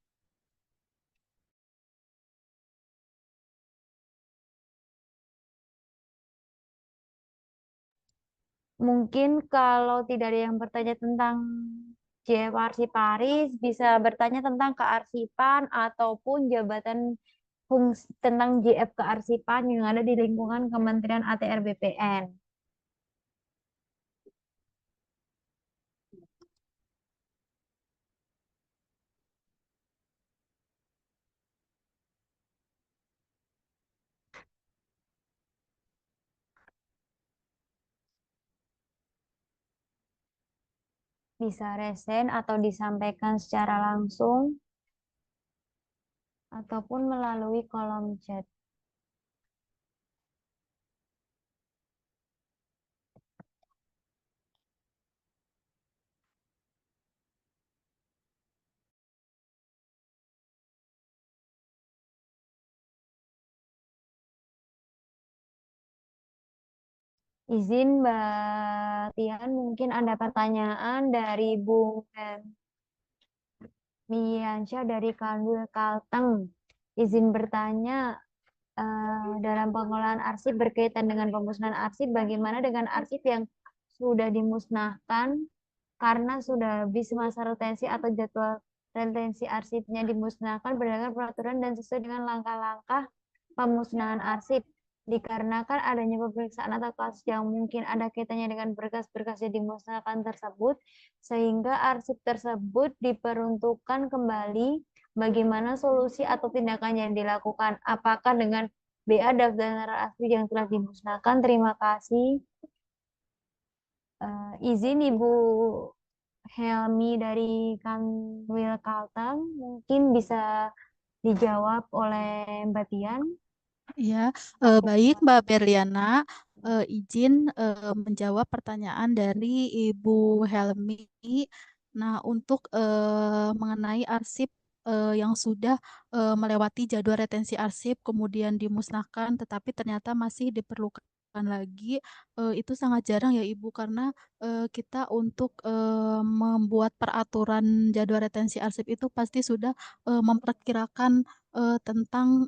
Mungkin kalau tidak ada yang bertanya tentang JF Arsip Paris, bisa bertanya tentang kearsipan ataupun jabatan fungsi tentang JF kearsipan yang ada di lingkungan Kementerian ATR BPN. Bisa resen atau disampaikan secara langsung ataupun melalui kolom chat. Izin Mbak Tian, mungkin ada pertanyaan dari Bung Miansyah dari Kanwil Kalteng. Izin bertanya, dalam pengelolaan arsip berkaitan dengan pemusnahan arsip, bagaimana dengan arsip yang sudah dimusnahkan karena sudah habis masa retensi atau jadwal retensi arsipnya dimusnahkan berdasarkan peraturan dan sesuai dengan langkah-langkah pemusnahan arsip dikarenakan adanya pemeriksaan atau kasus yang mungkin ada kaitannya dengan berkas-berkas yang dimusnahkan tersebut sehingga arsip tersebut diperuntukkan kembali. Bagaimana solusi atau tindakan yang dilakukan? Apakah dengan BA daftar asli yang telah dimusnahkan? Terima kasih. Izin Ibu Helmi dari Kanwil Kalteng, mungkin bisa dijawab oleh Mbak Tian. Ya, baik Mbak Berliana, izin menjawab pertanyaan dari Ibu Helmi. Nah, untuk mengenai arsip yang sudah melewati jadwal retensi arsip, kemudian dimusnahkan, tetapi ternyata masih diperlukan lagi, itu sangat jarang ya Ibu, karena kita untuk membuat peraturan jadwal retensi arsip itu pasti sudah memperkirakan tentang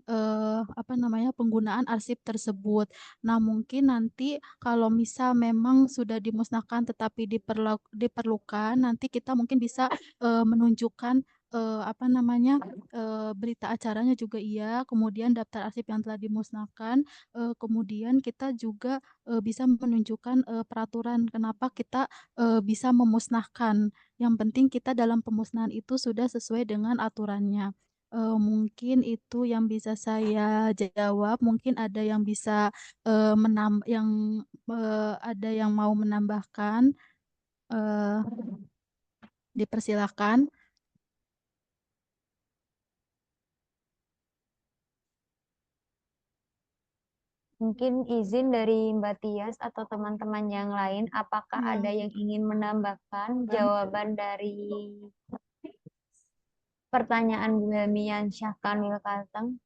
apa namanya penggunaan arsip tersebut. Nah, mungkin nanti kalau misal memang sudah dimusnahkan tetapi diperlukan, nanti kita mungkin bisa menunjukkan apa namanya berita acaranya juga iya, kemudian daftar arsip yang telah dimusnahkan, kemudian kita juga bisa menunjukkan peraturan kenapa kita bisa memusnahkan. Yang penting kita dalam pemusnahan itu sudah sesuai dengan aturannya. Mungkin itu yang bisa saya jawab. Mungkin ada yang bisa ada yang mau menambahkan. eh, Dipersilakan. Mungkin izin dari Mbak Tias atau teman-teman yang lain, apakah Ya. ada yang ingin menambahkan jawaban dari pertanyaan Bu Helmian Syah Kanwil Kalteng?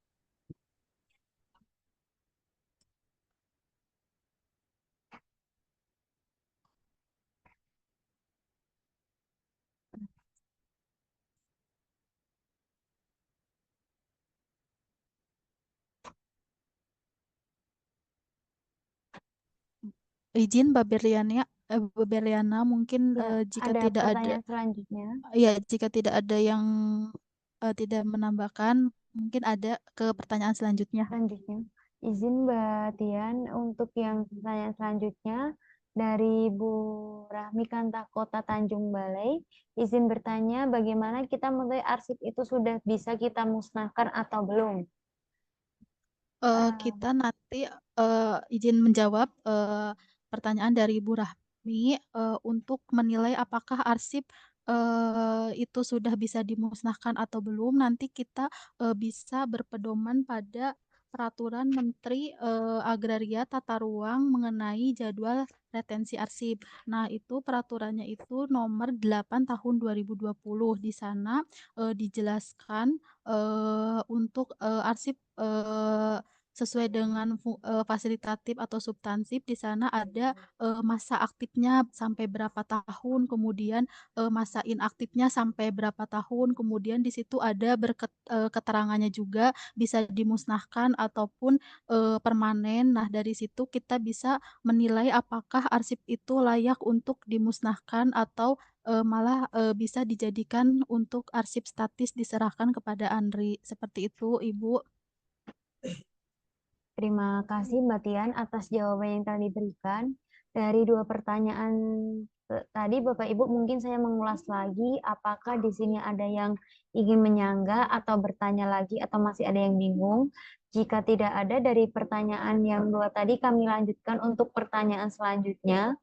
Izin Mbak Berliana, mungkin Ya, jika ada tidak ada, pertanyaan selanjutnya. ya jika tidak ada yang tidak menambahkan, mungkin ada ke pertanyaan selanjutnya. Selanjutnya, izin Mbak Tian untuk yang pertanyaan selanjutnya dari Bu Rahmi Kanta Kota Tanjung Balai. Izin bertanya bagaimana kita mengetahui arsip itu sudah bisa kita musnahkan atau belum? Kita nanti izin menjawab pertanyaan dari Ibu Rahmi untuk menilai apakah arsip itu sudah bisa dimusnahkan atau belum. Nanti kita bisa berpedoman pada Peraturan Menteri Agraria Tata Ruang mengenai jadwal retensi arsip. Nah, itu peraturannya itu nomor 8 tahun 2020. Di sana dijelaskan untuk arsip sesuai dengan fasilitatif atau substansif. Di sana ada masa aktifnya sampai berapa tahun, kemudian masa inaktifnya sampai berapa tahun, kemudian di situ ada keterangannya juga bisa dimusnahkan ataupun permanen. Nah, dari situ kita bisa menilai apakah arsip itu layak untuk dimusnahkan atau malah bisa dijadikan untuk arsip statis diserahkan kepada ANRI. Seperti itu, Ibu. Terima kasih Mbak Tian atas jawaban yang telah diberikan. Dari dua pertanyaan tadi Bapak Ibu mungkin saya mengulas lagi apakah di sini ada yang ingin menyangga atau bertanya lagi atau masih ada yang bingung. Jika tidak ada dari pertanyaan yang dua tadi kami lanjutkan untuk pertanyaan selanjutnya.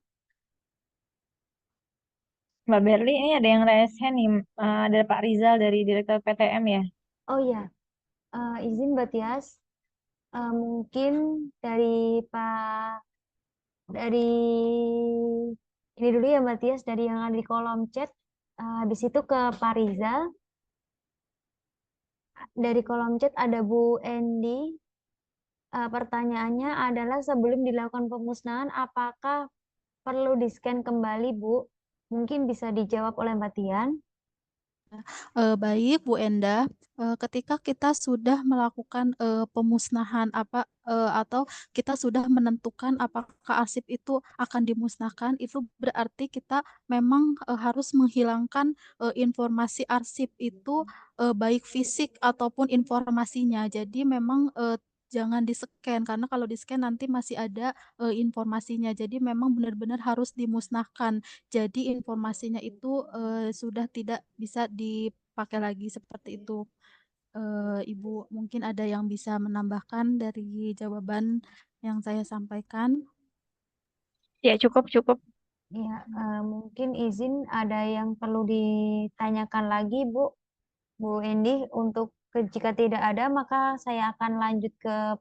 Mbak Berli, ini ada yang raise hand nih. Ada Pak Rizal dari Direktur PTM ya. Oh ya, izin Mbak Tias, mungkin dari Pak dari ini dulu ya Mbak Tias dari yang ada di kolom chat. Habis itu ke Pak Rizal. Dari kolom chat ada Bu Endi. Pertanyaannya adalah sebelum dilakukan pemusnahan, apakah perlu di-scan kembali, Bu? Mungkin bisa dijawab oleh Mbak Tian. Baik, Bu Enda. Ketika kita sudah melakukan pemusnahan atau kita sudah menentukan apakah arsip itu akan dimusnahkan, itu berarti kita memang harus menghilangkan informasi arsip itu baik fisik ataupun informasinya. Jadi memang jangan di-scan karena kalau di-scan nanti masih ada informasinya. Jadi memang benar-benar harus dimusnahkan. Jadi informasinya itu sudah tidak bisa dipakai lagi seperti itu. Ibu mungkin ada yang bisa menambahkan dari jawaban yang saya sampaikan. Ya, cukup, cukup. Ya, mungkin izin ada yang perlu ditanyakan lagi, Bu Endi. Jika tidak ada, maka saya akan lanjut ke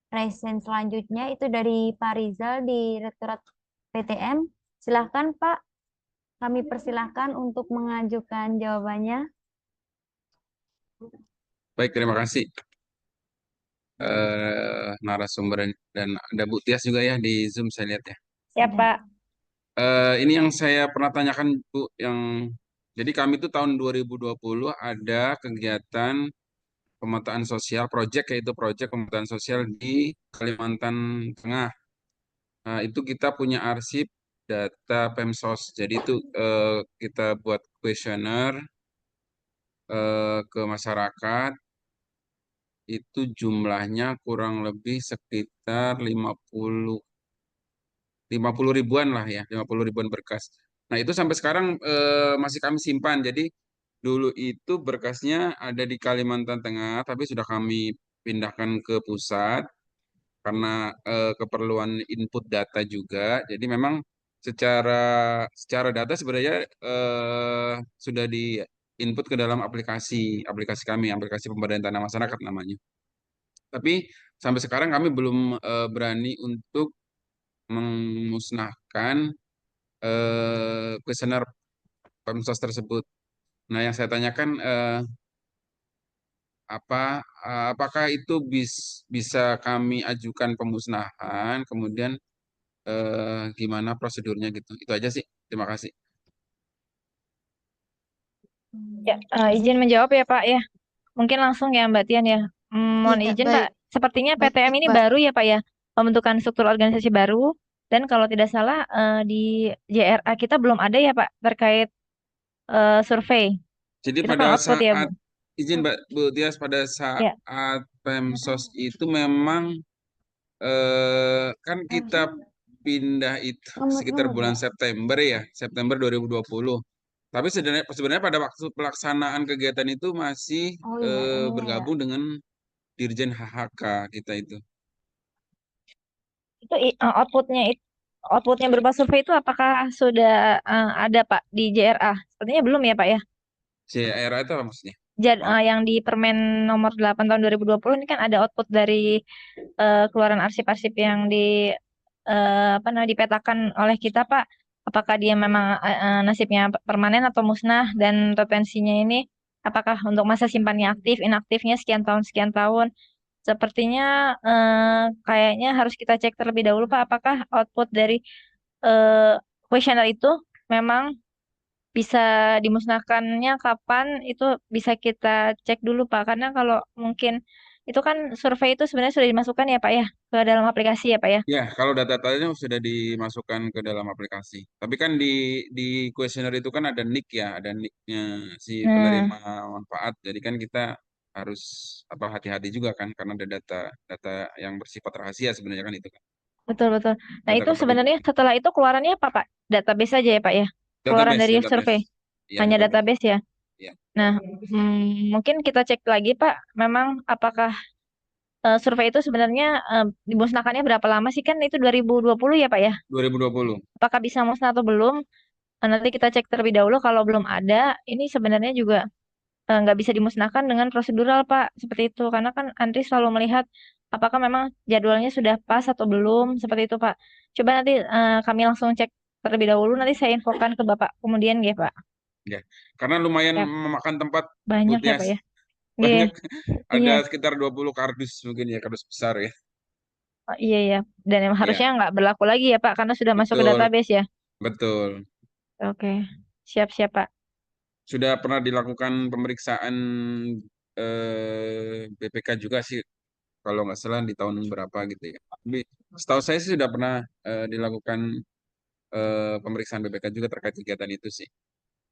present selanjutnya. Itu dari Pak Rizal di Rektorat PTM. Silahkan, Pak. Kami persilahkan untuk mengajukan jawabannya. Baik, terima kasih narasumber dan ada Bu Tias juga ya di Zoom saya lihat ya. Ya, Ada. Pak. Ini yang saya pernah tanyakan Bu, yang jadi kami itu tahun 2020 ada kegiatan pemetaan sosial, yaitu proyek pemetaan sosial di Kalimantan Tengah. Nah, itu kita punya arsip data Pemsos. Jadi itu kita buat kuesioner ke masyarakat. Itu jumlahnya kurang lebih sekitar 50 ribuan lah ya, 50 ribuan berkas. Nah, itu sampai sekarang masih kami simpan. Jadi dulu itu berkasnya ada di Kalimantan Tengah, tapi sudah kami pindahkan ke pusat karena keperluan input data juga. Jadi memang secara secara data sebenarnya sudah di input ke dalam aplikasi kami, aplikasi pemberdayaan tanah masyarakat namanya. Tapi sampai sekarang kami belum berani untuk memusnahkan kuesioner Pemsos tersebut. Nah, yang saya tanyakan apakah itu bisa kami ajukan pemusnahan, kemudian gimana prosedurnya gitu. Itu aja sih. Terima kasih. Ya, izin menjawab ya, Pak ya. Mungkin langsung ya, Mbak Tian ya. Mohon Iya, izin, Mbak. baik. Sepertinya Baik, PTM ini Mbak. baru ya, Pak ya. Pembentukan struktur organisasi baru. Dan kalau tidak salah di JRA kita belum ada ya, Pak, terkait survei. Jadi Itu kan pada output ya, saat Bu. izin Mbak Bu Tias, pada Ya, saat Pemsos itu memang kan kita pindah itu sekitar bulan September ya, September 2020. Tapi sebenarnya sebenarnya pada waktu pelaksanaan kegiatan itu masih Oh iya, ini ya. bergabung dengan Dirjen HHK kita itu. itu outputnya berupa survei itu apakah sudah ada, Pak, di JRA? Sepertinya belum ya, Pak ya. CRA itu apa maksudnya? Maaf. Yang di Permen nomor 8 tahun 2020 ini kan ada output dari keluaran arsip-arsip yang apa namanya dipetakan oleh kita, Pak. Apakah dia memang nasibnya permanen atau musnah, dan retensinya ini apakah untuk masa simpannya aktif, inaktifnya sekian tahun, sepertinya kayaknya harus kita cek terlebih dahulu Pak, apakah output dari kuesioner itu memang bisa dimusnahkannya kapan, itu bisa kita cek dulu Pak. Karena kalau mungkin itu kan survei itu sebenarnya sudah dimasukkan ya Pak ya ke dalam aplikasi ya Pak ya. Ya, kalau data-datanya sudah dimasukkan ke dalam aplikasi. Tapi kan di kuesioner itu kan ada nick ya, ada nicknya si Nah, penerima manfaat. Jadi kan kita harus apa hati-hati juga kan, karena ada data yang bersifat rahasia sebenarnya kan itu kan, betul betul. Nah, data itu sebenarnya kependudukan. setelah itu keluarannya apa Pak? Database saja ya Pak ya. Keluaran Database, dari database. survei Ya, hanya database. database ya. Ya. Nah, mungkin kita cek lagi Pak, memang apakah survei itu sebenarnya dimusnahkannya berapa lama sih, kan itu 2020 ya Pak ya? 2020. Apakah bisa musnah atau belum? Nanti kita cek terlebih dahulu. Kalau belum ada, ini sebenarnya juga nggak bisa dimusnahkan dengan prosedural Pak, seperti itu. Karena kan Andri selalu melihat apakah memang jadwalnya sudah pas atau belum, seperti itu Pak. Coba nanti kami langsung cek terlebih dahulu. Nanti saya infokan ke Bapak kemudian ya Pak. Ya. Karena lumayan Ya, memakan tempat Bu banyak ya Tias. Pak ya. Iya, Banyak, ada iya. sekitar 20 kardus mungkin ya, kardus besar ya. Oh, iya ya. Dan yang Ya, harusnya nggak berlaku lagi ya Pak, karena sudah masuk ke betul, database ya. betul. Oke, siap-siap Pak. Sudah pernah dilakukan pemeriksaan BPK juga sih, kalau nggak salah di tahun berapa gitu ya. Tapi setahu saya sih sudah pernah dilakukan pemeriksaan BPK juga terkait kegiatan itu sih.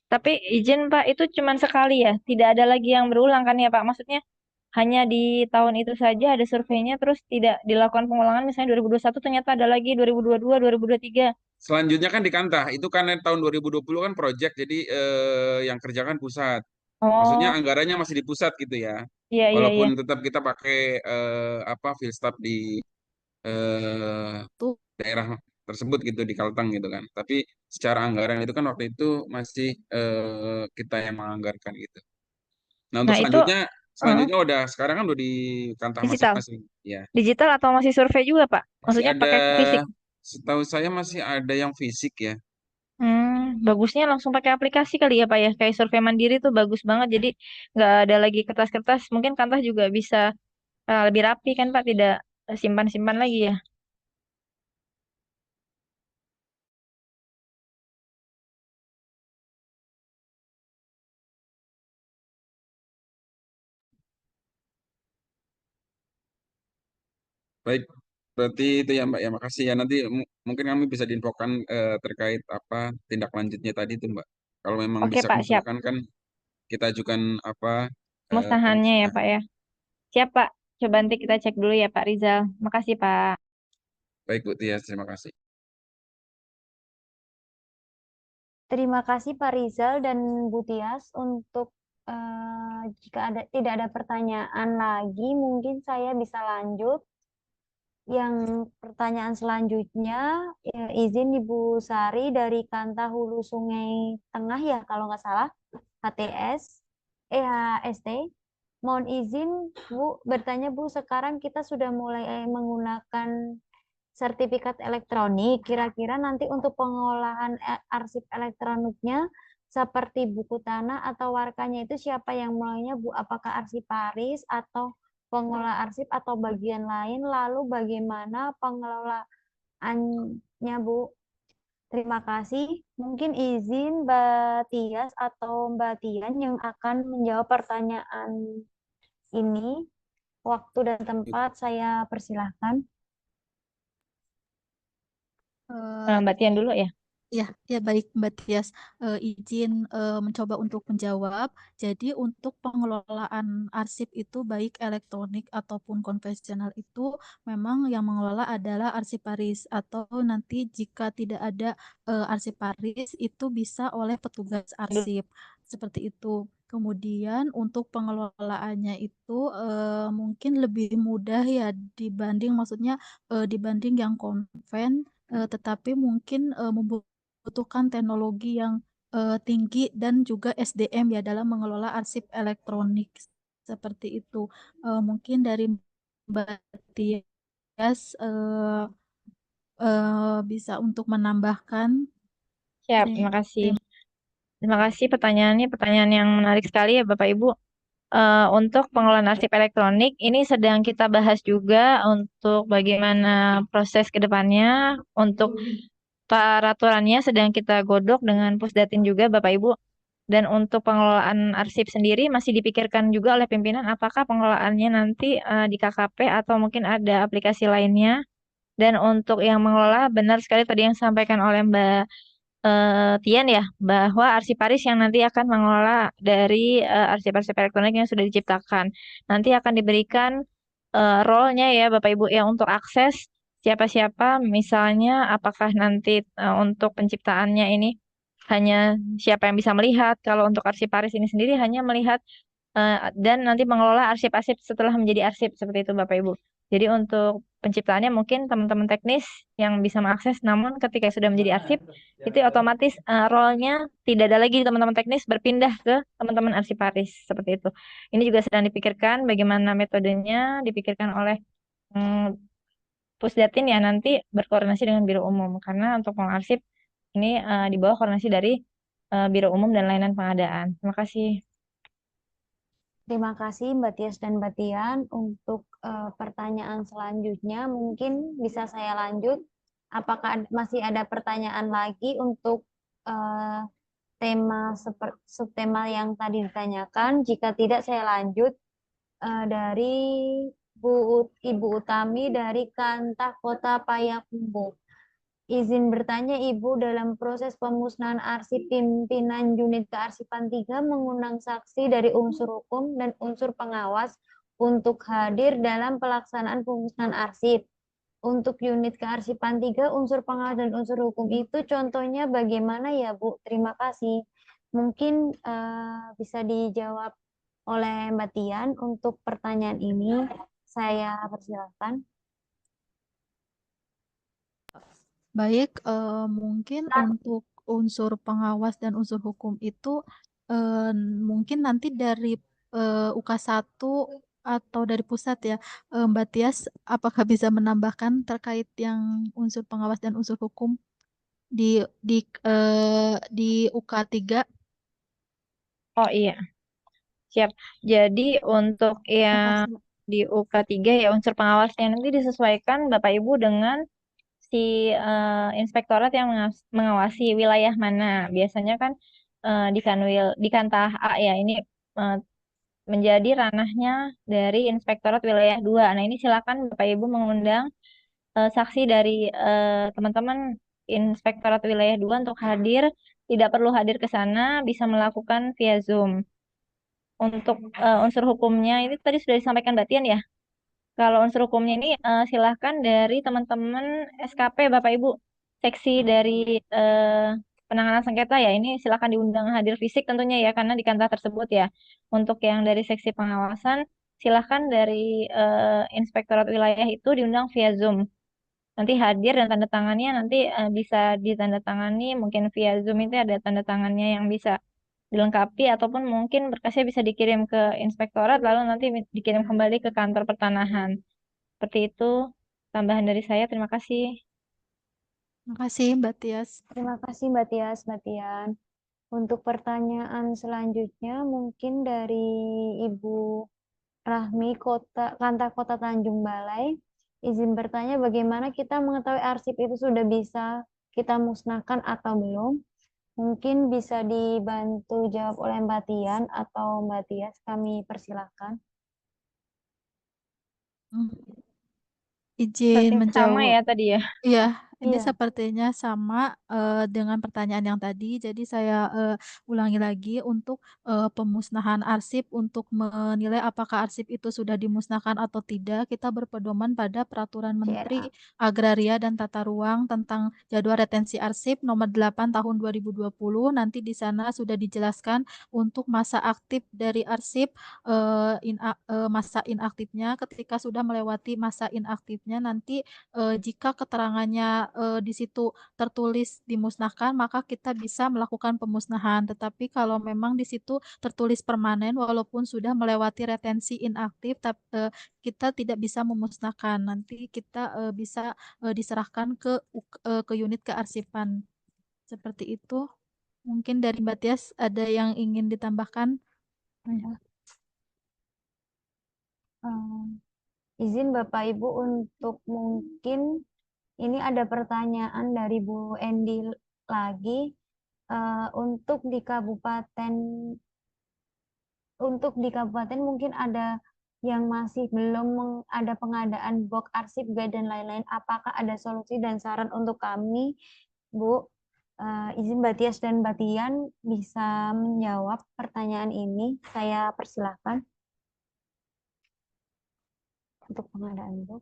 Tapi izin Pak, itu cuma sekali ya, tidak ada lagi yang berulang kan ya Pak? Maksudnya hanya di tahun itu saja ada surveinya, terus tidak dilakukan pengulangan, misalnya 2021 ternyata ada lagi 2022, 2023. Selanjutnya kan di Kantah, itu kan tahun 2020 kan project, jadi yang kerjakan pusat. Maksudnya Oh, anggarannya masih di pusat gitu ya. iya, iya, Walaupun iya. tetap kita pakai apa field staff di eh, Tuh. daerah tersebut gitu di Kalteng gitu kan. Tapi secara anggaran itu kan waktu itu masih kita yang menganggarkan gitu. Nah untuk Nah, itu selanjutnya eh, selanjutnya udah sekarang kan udah di kantah digital. masing-masing. Ya, Digital atau masih survei juga Pak? masih Maksudnya ada, pakai fisik. setahu saya masih ada yang fisik ya. Bagusnya langsung pakai aplikasi kali ya Pak ya. Kayak survei mandiri tuh bagus banget. Jadi nggak ada lagi kertas-kertas. Mungkin Kantah juga bisa lebih rapi kan Pak, tidak simpan-simpan lagi ya. Baik, berarti itu ya Mbak ya, makasih ya. Nanti mungkin kami bisa diinfokan terkait apa tindak lanjutnya tadi tuh Mbak. Kalau memang Oke bisa Pak, siap. musnahkan kan kita ajukan apa Musnahannya ya Pak pemusnahan. ya. Siap Pak. Coba nanti kita cek dulu ya Pak Rizal. Makasih Pak. Baik Bu Tias, terima kasih. Terima kasih Pak Rizal dan Bu Tias untuk jika tidak ada pertanyaan lagi, mungkin saya bisa lanjut. Yang pertanyaan selanjutnya, ya, izin Ibu Sari dari Kanta Hulu Sungai Tengah ya kalau nggak salah, HTS, HST. Mohon izin Bu bertanya Bu, sekarang kita sudah mulai menggunakan sertifikat elektronik. Kira-kira nanti untuk pengolahan arsip elektroniknya seperti buku tanah atau warkanya itu siapa yang mulainya Bu? Apakah arsiparis atau pengelola arsip atau bagian lain? Lalu bagaimana pengelolaannya Bu? Terima kasih. Mungkin izin Mbak Tias atau Mbak Tian yang akan menjawab pertanyaan ini. Waktu dan tempat saya persilahkan. Eh, Mbak Tian dulu ya. Ya, ya baik Mbak Tias. Izin mencoba untuk menjawab. Jadi untuk pengelolaan arsip itu baik elektronik ataupun konvensional itu memang yang mengelola adalah arsiparis atau nanti jika tidak ada arsiparis itu bisa oleh petugas arsip seperti itu. Kemudian untuk pengelolaannya itu mungkin lebih mudah ya dibanding maksudnya dibanding yang konven, tetapi mungkin membutuhkan teknologi yang tinggi dan juga SDM ya dalam mengelola arsip elektronik seperti itu. Mungkin dari Mbak Tias bisa untuk menambahkan. Siap, terima Terima kasih. Terima kasih pertanyaannya, pertanyaan yang menarik sekali ya Bapak Ibu. untuk pengelolaan arsip elektronik ini sedang kita bahas juga untuk bagaimana proses ke depannya. Untuk peraturannya sedang kita godok dengan Pusdatin juga Bapak Ibu. Dan untuk pengelolaan arsip sendiri masih dipikirkan juga oleh pimpinan apakah pengelolaannya nanti di KKP atau mungkin ada aplikasi lainnya. Dan untuk yang mengelola benar sekali tadi yang disampaikan oleh Mbak Tian ya, bahwa arsiparis yang nanti akan mengelola dari arsip-arsip elektronik yang sudah diciptakan. Nanti akan diberikan role-nya ya Bapak Ibu ya untuk akses siapa-siapa, misalnya apakah nanti untuk penciptaannya ini hanya siapa yang bisa melihat. Kalau untuk arsiparis ini sendiri hanya melihat dan nanti mengelola arsip-arsip setelah menjadi arsip seperti itu Bapak Ibu. Jadi untuk penciptaannya mungkin teman-teman teknis yang bisa mengakses, namun ketika sudah menjadi arsip itu otomatis role-nya tidak ada lagi teman-teman teknis berpindah ke teman-teman arsiparis seperti itu. Ini juga sedang dipikirkan bagaimana metodenya, dipikirkan oleh mm, Pusdatin ya nanti berkoordinasi dengan Biro Umum karena untuk pengarsip ini di bawah koordinasi dari Biro Umum dan layanan pengadaan. Terima kasih. Terima kasih Mbak Tias dan Mbak Tian. Untuk pertanyaan selanjutnya mungkin bisa saya lanjut. Apakah masih ada pertanyaan lagi untuk eh, tema subtema yang tadi ditanyakan? Jika tidak, saya lanjut dari Ibu Utami dari Kantah Kota Payakumbuh. Izin bertanya Ibu, dalam proses pemusnahan arsip pimpinan unit kearsipan 3 mengundang saksi dari unsur hukum dan unsur pengawas untuk hadir dalam pelaksanaan pemusnahan arsip. Untuk unit kearsipan 3, unsur pengawas dan unsur hukum itu contohnya bagaimana ya Bu? Terima kasih. Mungkin bisa dijawab oleh Mbak Tian untuk pertanyaan ini. Saya persilakan. Baik, mungkin untuk unsur pengawas dan unsur hukum itu eh, mungkin nanti dari UK 1 atau dari pusat ya. Mbak Tias, apakah bisa menambahkan terkait yang unsur pengawas dan unsur hukum di di di UK 3? Oh iya, siap. Jadi untuk Terima yang kasih. di UK 3 ya unsur pengawasnya nanti disesuaikan Bapak Ibu dengan si inspektorat yang mengawasi wilayah mana. Biasanya kan di Kanwil, di Kantah A ya ini eh, menjadi ranahnya dari Inspektorat Wilayah 2. Nah, ini silakan Bapak Ibu mengundang saksi dari teman-teman Inspektorat Wilayah 2 untuk hadir. Tidak perlu hadir ke sana, bisa melakukan via Zoom. Untuk unsur hukumnya ini tadi sudah disampaikan Mbak Tian ya. Kalau unsur hukumnya ini silahkan dari teman-teman SKP Bapak Ibu, seksi dari eh, penanganan sengketa ya. Ini silahkan diundang hadir fisik tentunya ya karena di kantor tersebut ya. Untuk yang dari seksi pengawasan, silahkan dari inspektorat wilayah itu diundang via Zoom. Nanti hadir dan tanda tangannya nanti bisa ditandatangani mungkin via Zoom itu ada tanda tangannya yang bisa dilengkapi ataupun mungkin berkasnya bisa dikirim ke inspektorat lalu nanti dikirim kembali ke kantor pertanahan. Seperti itu tambahan dari saya. Terima kasih. Terima kasih Mbak Tias. Terima kasih Mbak Tias, Mbak Tian. Untuk pertanyaan selanjutnya mungkin dari Ibu Rahmi Kantor Kota Tanjung Balai. Izin bertanya bagaimana kita mengetahui arsip itu sudah bisa kita musnahkan atau belum? Mungkin bisa dibantu jawab oleh Mbak Tian atau Mbak Tias. Kami persilahkan. Hmm, Seperti Izin sama menjawab. ya tadi ya. Iya, ini Iya, sepertinya sama dengan pertanyaan yang tadi. Jadi saya ulangi lagi untuk pemusnahan arsip untuk menilai apakah arsip itu sudah dimusnahkan atau tidak. Kita berpedoman pada Peraturan Menteri CRA. Agraria dan Tata Ruang tentang Jadwal Retensi Arsip Nomor 8 Tahun 2020. Nanti di sana sudah dijelaskan untuk masa aktif dari arsip, masa inaktifnya. Ketika sudah melewati masa inaktifnya, nanti jika keterangannya di situ tertulis dimusnahkan, maka kita bisa melakukan pemusnahan. Tetapi kalau memang di situ tertulis permanen, walaupun sudah melewati retensi inaktif, tapi kita tidak bisa memusnahkan. Nanti kita bisa diserahkan ke unit kearsipan. Seperti itu. Mungkin dari Mbak Tias ada yang ingin ditambahkan? Izin Bapak Ibu untuk mungkin ini ada pertanyaan dari Bu Endi lagi. Untuk di kabupaten mungkin ada yang masih belum ada pengadaan box arsip, guide dan lain-lain. Apakah ada solusi dan saran untuk kami, Bu? Izin Mbak Tias dan Mbak Tian bisa menjawab pertanyaan ini. Saya persilahkan untuk pengadaan box.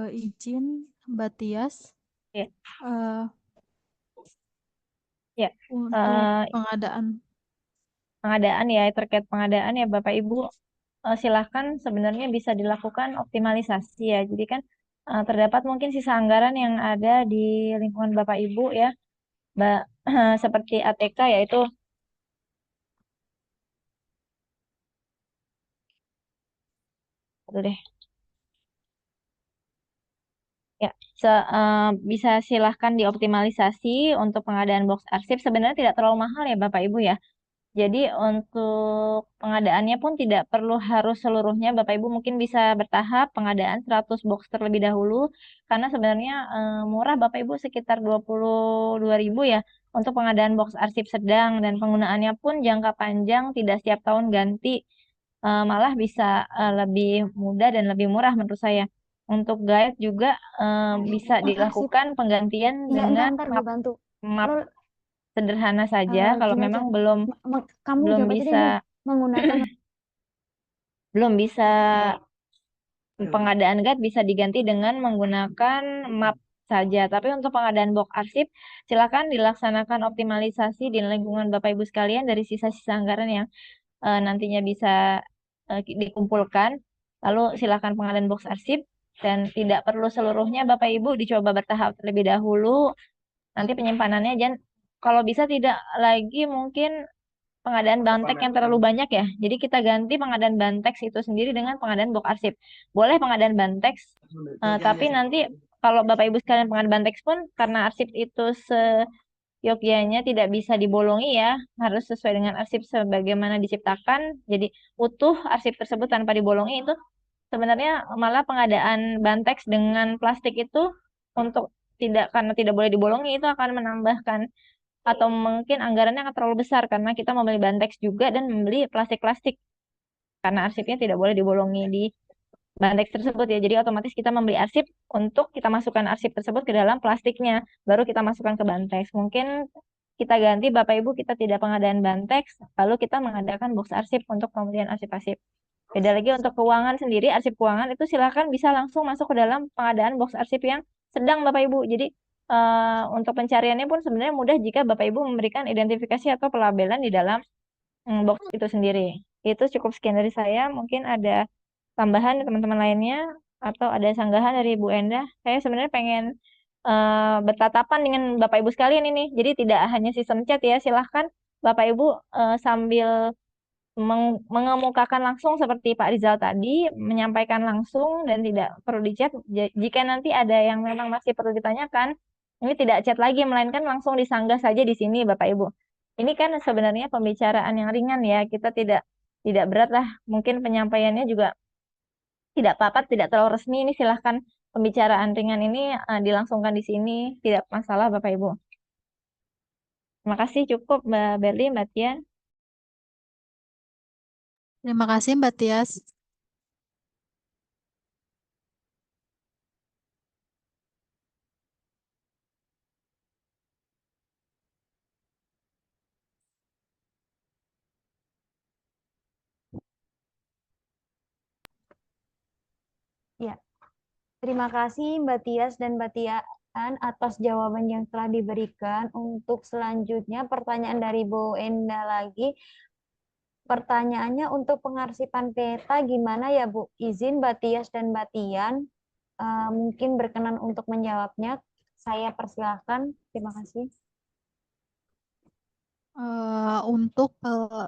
Izin Mbak Tias, Ya. untuk Ya. Eh, pengadaan ya, terkait pengadaan ya Bapak Ibu, silahkan sebenarnya bisa dilakukan optimalisasi ya. Jadi kan terdapat mungkin sisa anggaran yang ada di lingkungan Bapak Ibu ya, seperti ATK yaitu deh. Ya, bisa silahkan dioptimalisasi untuk pengadaan box arsip. Sebenarnya tidak terlalu mahal ya Bapak Ibu ya. Jadi untuk pengadaannya pun tidak perlu harus seluruhnya. Bapak Ibu mungkin bisa bertahap pengadaan 100 box terlebih dahulu. Karena sebenarnya murah Bapak Ibu sekitar 22.000 ya untuk pengadaan box arsip sedang. Dan penggunaannya pun jangka panjang, tidak setiap tahun ganti. Malah bisa lebih mudah dan lebih murah menurut saya. Untuk guide juga bisa Box arsip. dilakukan penggantian Iya, dengan ntar gue bantu. map Lo sederhana saja kalau gini memang aja. belum Kamu belum jawab aja bisa deh, Bu. Menggunakan belum bisa pengadaan guide bisa diganti dengan menggunakan map saja. Tapi untuk pengadaan box arsip, silakan dilaksanakan optimalisasi di lingkungan Bapak Ibu sekalian dari sisa-sisa anggaran yang nantinya bisa dikumpulkan. Lalu silakan pengadaan box arsip dan tidak perlu seluruhnya Bapak Ibu dicoba bertahap terlebih dahulu. Nanti penyimpanannya jangan kalau bisa tidak lagi mungkin pengadaan bantek yang terlalu banyak ya. Jadi kita ganti pengadaan banteks itu sendiri dengan pengadaan box arsip. Boleh pengadaan banteks, tapi nanti kalau Bapak Ibu sekalian pengadaan banteks pun karena arsip itu seyogyanya tidak bisa dibolongi ya, harus sesuai dengan arsip sebagaimana diciptakan. Jadi utuh arsip tersebut tanpa dibolongi itu sebenarnya malah pengadaan banteks dengan plastik itu untuk tidak karena tidak boleh dibolongi itu akan menambahkan atau mungkin anggarannya akan terlalu besar karena kita membeli banteks juga dan membeli plastik-plastik karena arsipnya tidak boleh dibolongi di banteks tersebut ya. Jadi otomatis kita membeli arsip untuk kita masukkan arsip tersebut ke dalam plastiknya, baru kita masukkan ke banteks. Mungkin kita ganti Bapak Ibu kita tidak pengadaan banteks, lalu kita mengadakan box arsip untuk pembelian arsip-arsip. Beda lagi untuk keuangan sendiri, arsip keuangan itu silakan bisa langsung masuk ke dalam pengadaan box arsip yang sedang Bapak Ibu. Jadi untuk pencariannya pun sebenarnya mudah jika Bapak Ibu memberikan identifikasi atau pelabelan di dalam box itu sendiri. Itu cukup sekian dari saya. Mungkin ada tambahan dari teman-teman lainnya atau ada sanggahan dari Bu Enda. Saya sebenarnya pengen bertatapan dengan Bapak Ibu sekalian ini. Jadi tidak hanya sistem chat ya. Silahkan Bapak Ibu sambil mengemukakan langsung seperti Pak Rizal tadi, menyampaikan langsung dan tidak perlu di chat. Jika nanti ada yang memang masih perlu ditanyakan, ini tidak chat lagi, melainkan langsung disanggah saja di sini, Bapak Ibu. Ini kan sebenarnya pembicaraan yang ringan ya, kita tidak berat lah. Mungkin penyampaiannya juga tidak apa-apa, tidak terlalu resmi. Ini silahkan pembicaraan ringan ini dilangsungkan di sini, tidak masalah Bapak Ibu. Terima kasih, cukup Mbak Berli, Mbak Tian. Terima kasih Mbak Tias. Ya, terima kasih Mbak Tias dan Mbak Tian atas jawaban yang telah diberikan. Untuk selanjutnya pertanyaan dari Bu Enda lagi. Pertanyaannya untuk pengarsipan peta gimana ya Bu? Izin Mbak Tias dan Mbak Tian mungkin berkenan untuk menjawabnya. Saya persilahkan. Terima kasih. Untuk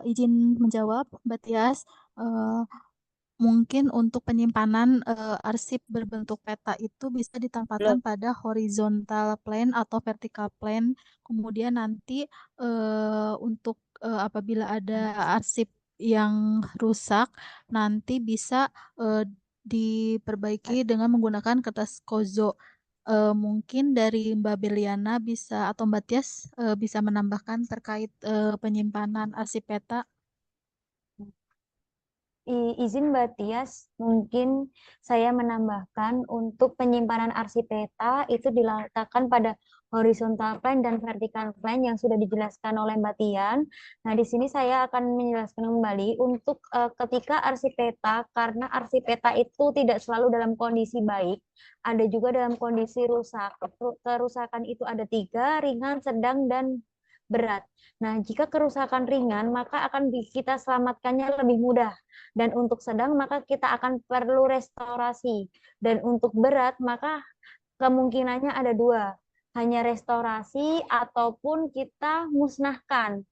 izin menjawab Mbak Tias, mungkin untuk penyimpanan arsip berbentuk peta itu bisa ditempatkan Belum. pada horizontal plane atau vertical plane. Kemudian nanti untuk apabila ada arsip yang rusak, nanti bisa diperbaiki dengan menggunakan kertas kozo. Mungkin dari Mbak Beliana bisa atau Mbak Tias bisa menambahkan terkait penyimpanan arsip peta. Izin Mbak Tias, mungkin saya menambahkan untuk penyimpanan arsip peta itu diletakkan pada horizontal plane dan vertical plane yang sudah dijelaskan oleh Mbak Tian. Nah, di sini saya akan menjelaskan kembali untuk ketika arsip peta, karena arsip peta itu tidak selalu dalam kondisi baik, ada juga dalam kondisi rusak. Kerusakan itu ada tiga, ringan, sedang, dan berat. Nah, jika kerusakan ringan, maka akan kita selamatkannya lebih mudah. Dan untuk sedang, maka kita akan perlu restorasi. Dan untuk berat, maka kemungkinannya ada dua. Hanya restorasi ataupun kita musnahkan.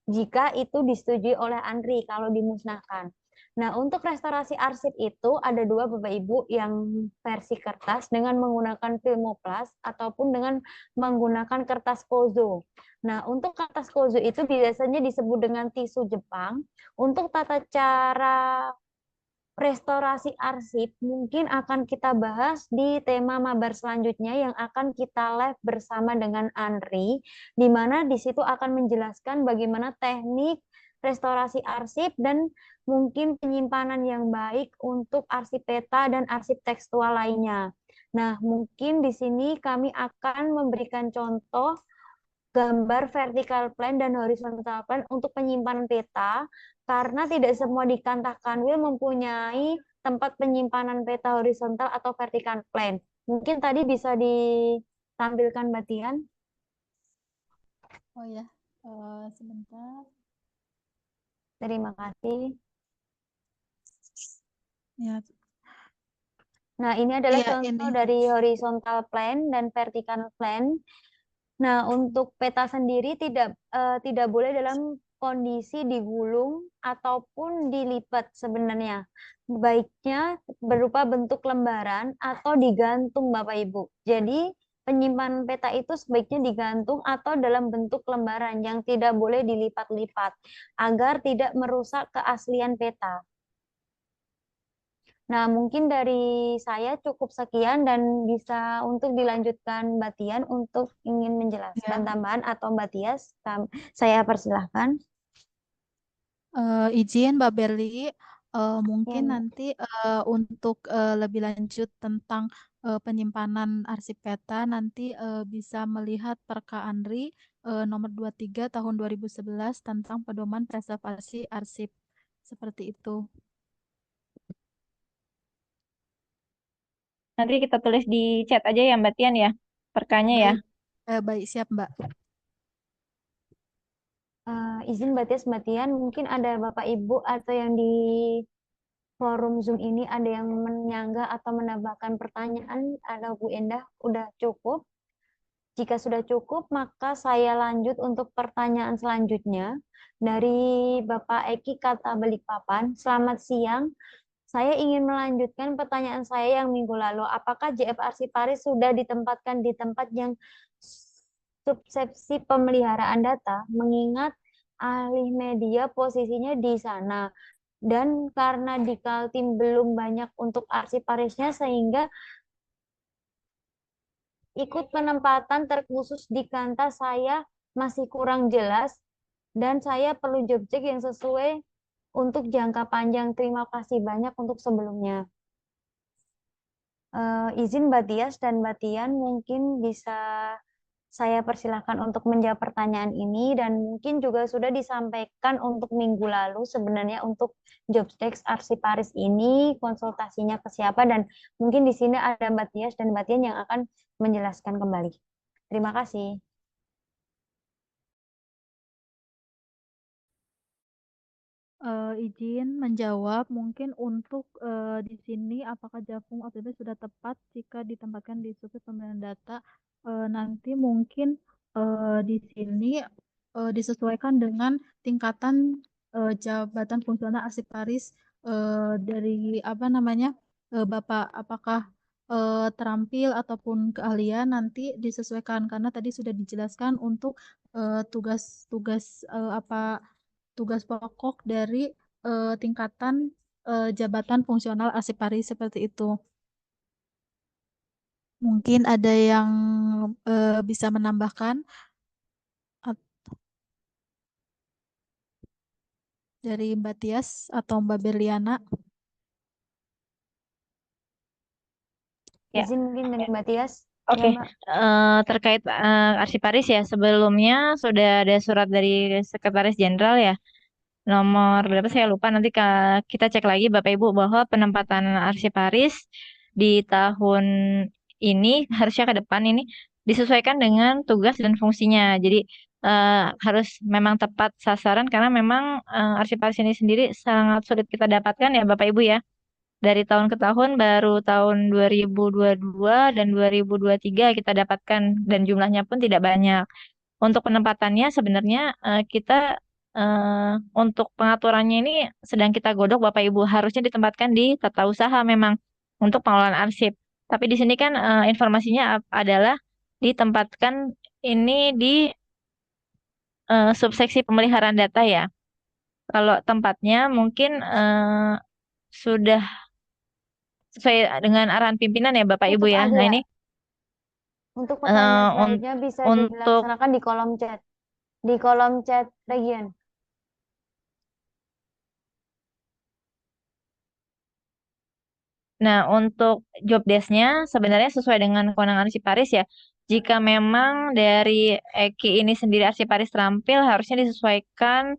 Jika itu disetujui oleh Andri, kalau dimusnahkan. Nah, untuk restorasi arsip itu ada dua Bapak Ibu, yang versi kertas dengan menggunakan filmoplas ataupun dengan menggunakan kertas kozo. Nah, untuk kertas kozo itu biasanya disebut dengan tisu Jepang. Untuk tata cara restorasi arsip mungkin akan kita bahas di tema mabar selanjutnya yang akan kita live bersama dengan Andri, di mana di situ akan menjelaskan bagaimana teknik restorasi arsip dan mungkin penyimpanan yang baik untuk arsip peta dan arsip tekstual lainnya. Nah, mungkin di sini kami akan memberikan contoh gambar vertical plane dan horizontal plane untuk penyimpanan peta, karena tidak semua di Kantah Kanwil mempunyai tempat penyimpanan peta horizontal atau vertical plane. Mungkin tadi bisa ditampilkan Mbak Tian. Oh ya, sebentar. Terima kasih. Ya, Nah, ini adalah iya ini. contoh dari horizontal plane dan vertical plane. Nah, untuk peta sendiri tidak boleh dalam kondisi digulung ataupun dilipat sebenarnya. Baiknya berupa bentuk lembaran atau digantung Bapak Ibu. Jadi, penyimpanan peta itu sebaiknya digantung atau dalam bentuk lembaran yang tidak boleh dilipat-lipat agar tidak merusak keaslian peta. Nah, mungkin dari saya cukup sekian dan bisa untuk dilanjutkan Mbak Tian untuk ingin menjelaskan Ya, tambahan atau Mbak Tias, saya persilahkan. izin Mbak Berli, Ya, mungkin Mbak. nanti untuk lebih lanjut tentang penyimpanan arsip peta nanti bisa melihat Perka Andri nomor 23 tahun 2011 tentang pedoman preservasi arsip. Seperti itu. Nanti kita tulis di chat aja ya Mbak Tian ya, perkanya ya. Baik, baik siap Mbak. Izin Mbak Tias, Mbak Tian, mungkin ada Bapak Ibu atau yang di forum Zoom ini ada yang menyanggah atau menambahkan pertanyaan, atau Bu Endah, udah cukup? Jika sudah cukup, maka saya lanjut untuk pertanyaan selanjutnya dari Bapak Eki Kata Balikpapan. Selamat siang. Saya ingin melanjutkan pertanyaan saya yang minggu lalu. Apakah JFRC Paris sudah ditempatkan di tempat yang subsepsi pemeliharaan data, mengingat ahli media posisinya di sana? Dan karena di Kaltim belum banyak untuk arsiparisnya, sehingga ikut penempatan terkhusus di Kanta saya masih kurang jelas dan saya perlu job check yang sesuai untuk jangka panjang. Terima kasih banyak untuk sebelumnya. Izin Mbak Tias dan Mbak Tian mungkin bisa saya persilahkan untuk menjawab pertanyaan ini, dan mungkin juga sudah disampaikan untuk minggu lalu sebenarnya untuk job text arsiparis ini konsultasinya ke siapa, dan mungkin di sini ada Mbak Tias dan Mbak Tian yang akan menjelaskan kembali. Terima kasih. Izin menjawab mungkin untuk di sini apakah Jakung APB sudah tepat jika ditempatkan di subjek pemilihan data. Nanti mungkin di sini disesuaikan dengan tingkatan jabatan fungsional arsiparis dari apa namanya Bapak apakah terampil ataupun keahlian nanti disesuaikan karena tadi sudah dijelaskan untuk tugas-tugas tugas pokok dari tingkatan jabatan fungsional Arsiparis seperti itu. Mungkin ada yang bisa menambahkan dari Mbak Tias atau Mbak Berliana. Ya. Izin mungkin dari Mbak Tias. Oke, Ya, Mbak. terkait Arsiparis ya, sebelumnya sudah ada surat dari Sekretaris Jenderal ya, nomor berapa saya lupa, nanti kita cek lagi Bapak Ibu bahwa penempatan Arsiparis di tahun ini, harusnya ke depan ini, disesuaikan dengan tugas dan fungsinya. Jadi harus memang tepat sasaran karena memang Arsiparis ini sendiri sangat sulit kita dapatkan ya Bapak Ibu ya. Dari tahun ke tahun baru tahun 2022 dan 2023 kita dapatkan dan jumlahnya pun tidak banyak. Untuk penempatannya sebenarnya kita untuk pengaturannya ini sedang kita godok Bapak Ibu, harusnya ditempatkan di tata usaha memang untuk pengelolaan arsip. Tapi di sini kan informasinya adalah ditempatkan ini di subseksi pemeliharaan data ya. Kalau tempatnya mungkin sudah sesuai dengan arahan pimpinan ya Bapak Ibu Tetap ya. ada Nah ya. ini Untuk pertanyaan un- selanjutnya bisa untuk dilaksanakan di kolom chat. Di kolom chat Region. untuk job desk-nya sebenarnya sesuai dengan kewenangan Arsiparis ya. Jika memang dari Eki ini sendiri Arsiparis terampil harusnya disesuaikan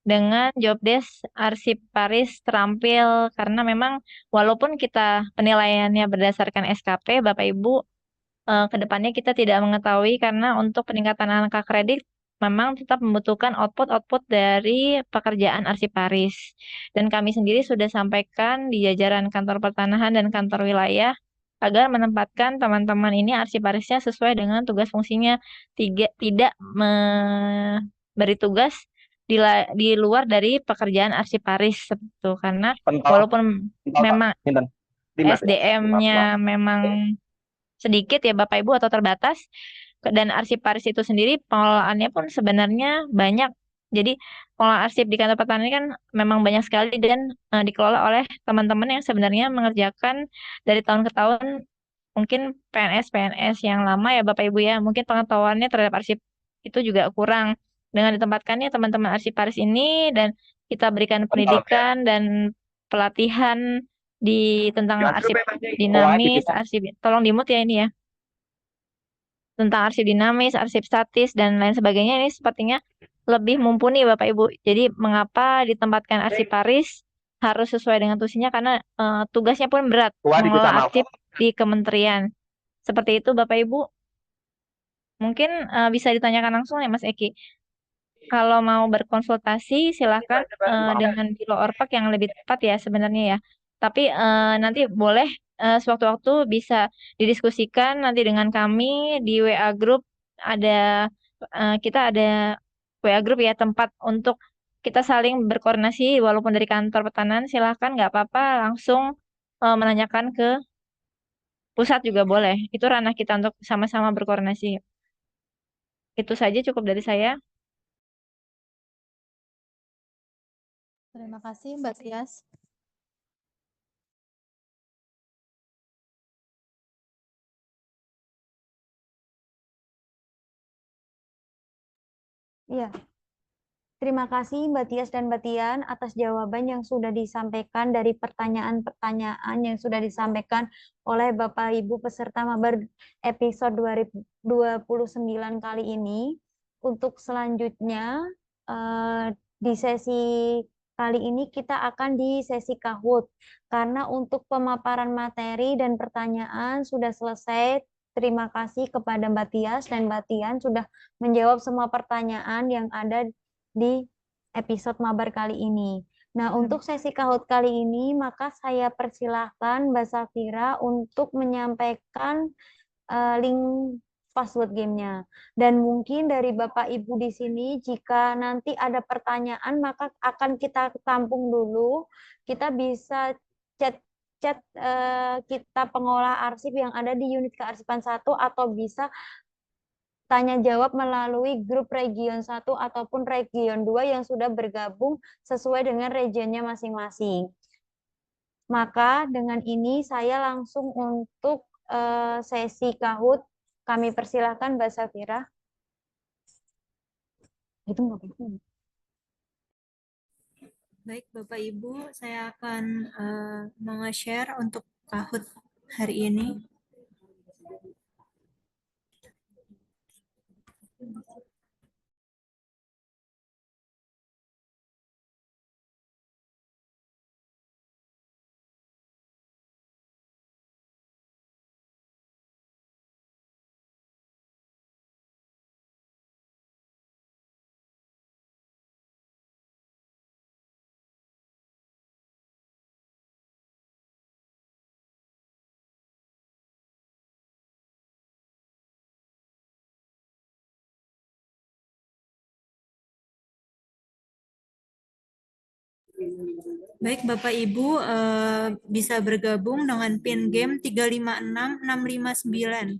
dengan job desk Arsiparis terampil karena memang walaupun kita penilaiannya berdasarkan SKP Bapak Ibu ke depannya kita tidak mengetahui karena untuk peningkatan angka kredit memang tetap membutuhkan output-output dari pekerjaan arsiparis. Dan kami sendiri sudah sampaikan di jajaran kantor pertanahan dan kantor wilayah agar menempatkan teman-teman ini arsiparisnya sesuai dengan tugas fungsinya, tidak memberi tugas di luar dari pekerjaan arsiparis seperti itu. Karena walaupun memang SDM-nya memang sedikit ya Bapak Ibu atau terbatas dan arsiparis itu sendiri pengelolaannya pun sebenarnya banyak. Jadi pengelola arsip di kantor pertanian kan memang banyak sekali dan dikelola oleh teman-teman yang sebenarnya mengerjakan dari tahun ke tahun mungkin PNS yang lama ya Bapak Ibu ya mungkin pengetahuannya terhadap arsip itu juga kurang dengan ditempatkannya teman-teman arsiparis ini dan kita berikan pendidikan dan pelatihan tentang arsip dinamis, arsip tolong dimut ya ini ya tentang arsip dinamis, arsip statis, dan lain sebagainya ini sepertinya lebih mumpuni Bapak Ibu. Jadi mengapa ditempatkan arsiparis harus sesuai dengan tusinya karena tugasnya pun berat mengelola arsip di kementerian. Seperti itu Bapak Ibu. Mungkin bisa ditanyakan langsung ya Mas Eki. Kalau mau berkonsultasi silakan dengan Biro Orpak yang lebih tepat ya sebenarnya ya. Tapi nanti boleh sewaktu-waktu bisa didiskusikan nanti dengan kami di WA Group ada kita ada WA Group ya tempat untuk kita saling berkoordinasi walaupun dari kantor pertanahan silahkan nggak apa-apa langsung menanyakan ke pusat juga boleh. Itu ranah kita untuk sama-sama berkoordinasi. Itu saja cukup dari saya. Terima kasih Mbak Tias. Iya. Terima kasih Mbak Tias dan Mbak Tian atas jawaban yang sudah disampaikan dari pertanyaan-pertanyaan yang sudah disampaikan oleh Bapak Ibu peserta mabar episode 2029 kali ini. Untuk selanjutnya di sesi kali ini kita akan di sesi Kahoot. Karena untuk pemaparan materi dan pertanyaan sudah selesai. Terima kasih kepada Mbak Tias dan Mbak Tian sudah menjawab semua pertanyaan yang ada di episode mabar kali ini. Nah, untuk sesi Kahoot kali ini, maka saya persilahkan Mbak Safira untuk menyampaikan link password gamenya. Dan mungkin dari Bapak Ibu di sini, jika nanti ada pertanyaan, maka akan kita tampung dulu. Kita bisa chat kita pengolah arsip yang ada di unit kearsipan 1 atau bisa tanya jawab melalui grup region 1 ataupun region 2 yang sudah bergabung sesuai dengan regionnya masing-masing. Maka dengan ini saya langsung untuk sesi Kahoot kami persilahkan Mbak Safira. Itu nggak apa-apa. Baik, Bapak Ibu, saya akan meng-share untuk Kahoot hari ini. Baik, Bapak Ibu bisa bergabung dengan PIN game 356659.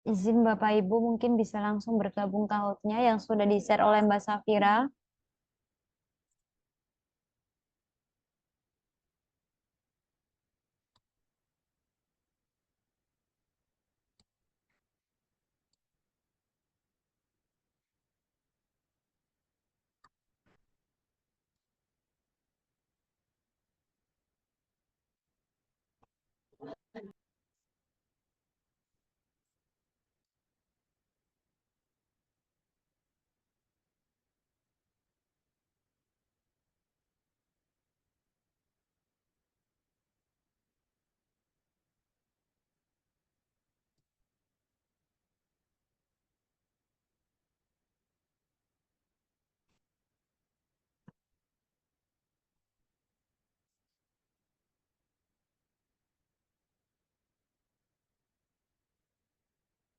Izin Bapak Ibu mungkin bisa langsung bergabung Kahoot-nya yang sudah di-share oleh Mbak Safira.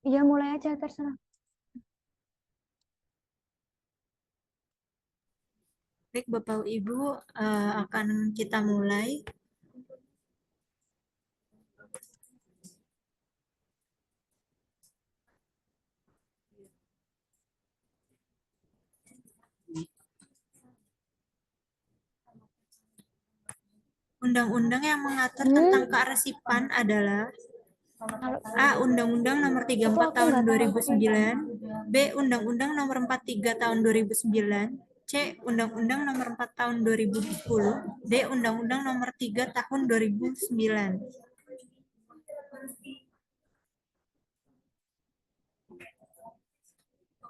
Iya, mulai aja terserah. Baik, Bapak Ibu, akan kita mulai. Undang-undang yang mengatur tentang kearsipan adalah A. Undang-Undang Nomor 34 Tahun 2009, B. Undang-Undang Nomor 43 Tahun 2009, C. Undang-Undang Nomor 4 Tahun 2010, D. Undang-Undang Nomor 3 Tahun 2009.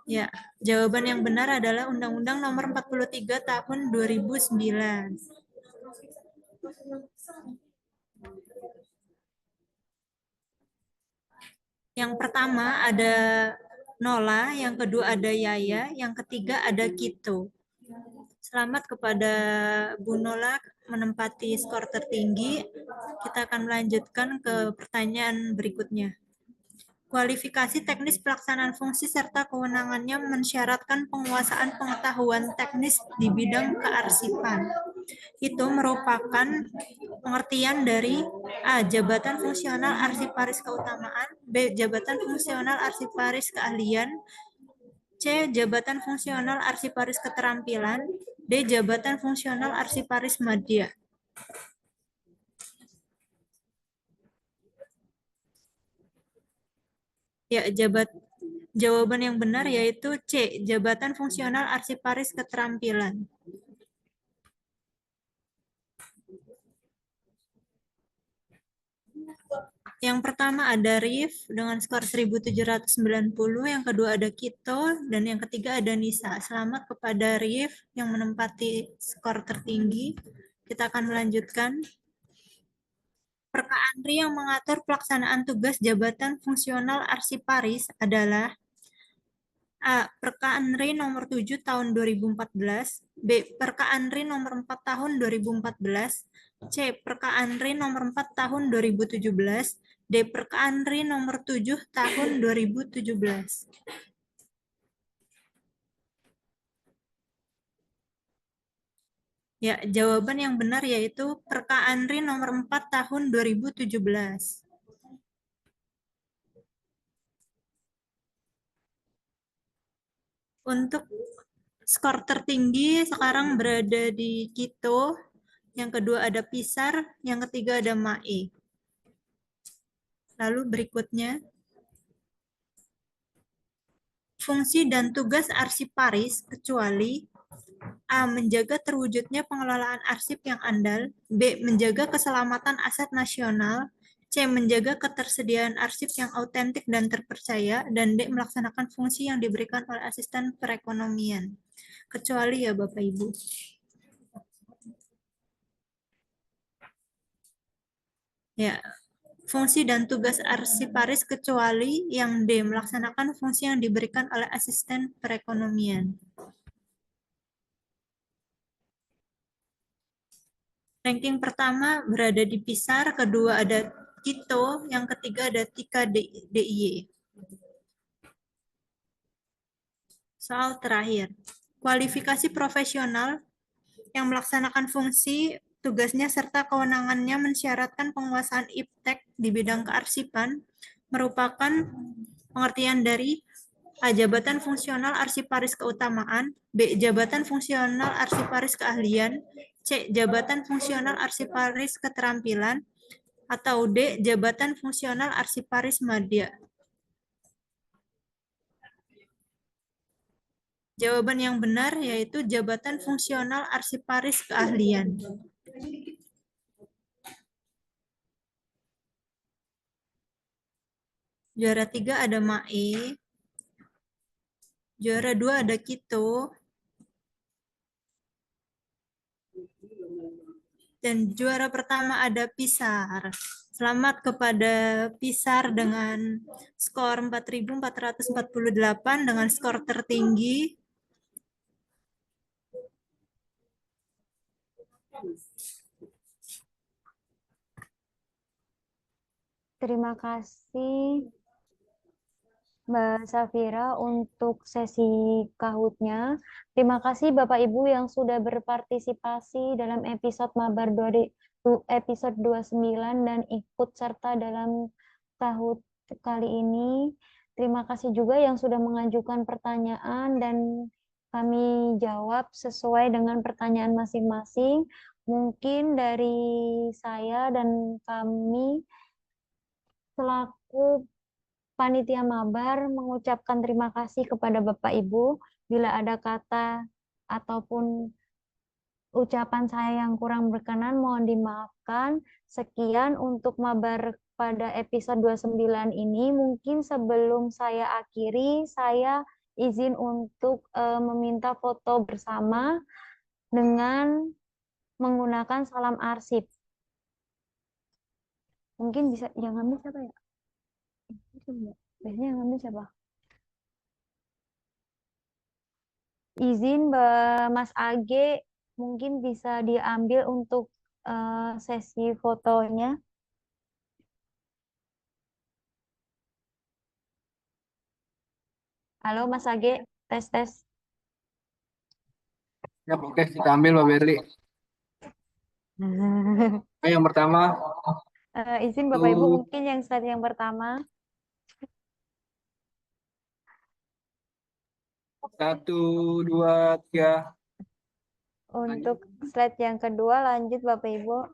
Ya, jawaban yang benar adalah Undang-Undang Nomor 43 Tahun 2009. Yang pertama ada Nola, yang kedua ada Yaya, yang ketiga ada Kito. Selamat kepada Bu Nola menempati skor tertinggi. Kita akan melanjutkan ke pertanyaan berikutnya. Kualifikasi teknis pelaksanaan fungsi serta kewenangannya mensyaratkan penguasaan pengetahuan teknis di bidang kearsipan. Itu merupakan pengertian dari A. Jabatan fungsional arsiparis keutamaan, B. Jabatan fungsional arsiparis keahlian, C. Jabatan fungsional arsiparis keterampilan, D. Jabatan fungsional arsiparis madya. Ya, jawaban yang benar yaitu C. Jabatan fungsional arsiparis keterampilan. Yang pertama ada Rif dengan skor 1790, yang kedua ada Kito, dan yang ketiga ada Nisa. Selamat kepada Rif yang menempati skor tertinggi. Kita akan melanjutkan. Perka Andri yang mengatur pelaksanaan tugas jabatan fungsional arsiparis adalah A. Perka Andri nomor 7 tahun 2014, B. Perka Andri nomor 4 tahun 2014, C. Perka Andri nomor 4 tahun 2017, D. Perka Andri nomor 7 tahun 2017. Ya, jawaban yang benar yaitu Perka Andri nomor 4 tahun 2017. Untuk skor tertinggi sekarang berada di Kito, yang kedua ada Pisar, yang ketiga ada Mae. Lalu berikutnya, fungsi dan tugas arsiparis kecuali A. Menjaga terwujudnya pengelolaan arsip yang andal, B. Menjaga keselamatan aset nasional, C. Menjaga ketersediaan arsip yang autentik dan terpercaya, dan D. Melaksanakan fungsi yang diberikan oleh asisten perekonomian. Kecuali ya Bapak Ibu. Ya, fungsi dan tugas arsiparis kecuali yang D. Melaksanakan fungsi yang diberikan oleh asisten perekonomian. Ranking pertama berada di Pisar, kedua ada Kito, yang ketiga ada Tika DIY. Soal terakhir, kualifikasi profesional yang melaksanakan fungsi, tugasnya serta kewenangannya mensyaratkan penguasaan iptek di bidang kearsipan merupakan pengertian dari A. Jabatan fungsional arsiparis keutamaan, B. Jabatan fungsional arsiparis keahlian, C. Jabatan fungsional arsiparis keterampilan, atau D. Jabatan fungsional arsiparis madya. Jawaban yang benar yaitu jabatan fungsional arsiparis keahlian. Juara 3 ada Mae. Juara 2 ada Kito. Dan juara pertama ada Pisar. Selamat kepada Pisar dengan skor 4.448 dengan skor tertinggi. Terima kasih Mbak Safira untuk sesi Kahutnya. Terima kasih Bapak Ibu yang sudah berpartisipasi dalam episode Mabar episode 29 dan ikut serta dalam Kahut kali ini. Terima kasih juga yang sudah mengajukan pertanyaan dan kami jawab sesuai dengan pertanyaan masing-masing. Mungkin dari saya dan kami selaku Panitia Mabar mengucapkan terima kasih kepada Bapak Ibu. Bila ada kata ataupun ucapan saya yang kurang berkenan, mohon dimaafkan. Sekian untuk Mabar pada episode 29 ini. Mungkin sebelum saya akhiri, saya izin untuk meminta foto bersama dengan menggunakan salam arsip. Mungkin bisa, jangan ngambil siapa ya? Biasanya yang ngambil siapa? Izin Mas Age, mungkin bisa diambil untuk sesi fotonya. Halo Mas Age, tes. Ya, oke, kita ambil Mbak Berli. Oke, yang pertama, Izin Bapak Ibu mungkin yang slide yang pertama. 1, 2, 3. Untuk slide yang kedua lanjut Bapak Ibu.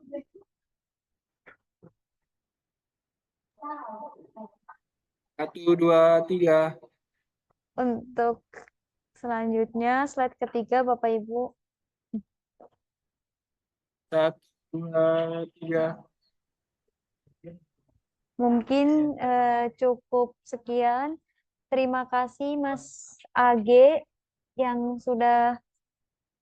1, 2, 3. Untuk selanjutnya slide ketiga Bapak Ibu. 1, 2, 3. Mungkin cukup sekian. Terima kasih Mas Age yang sudah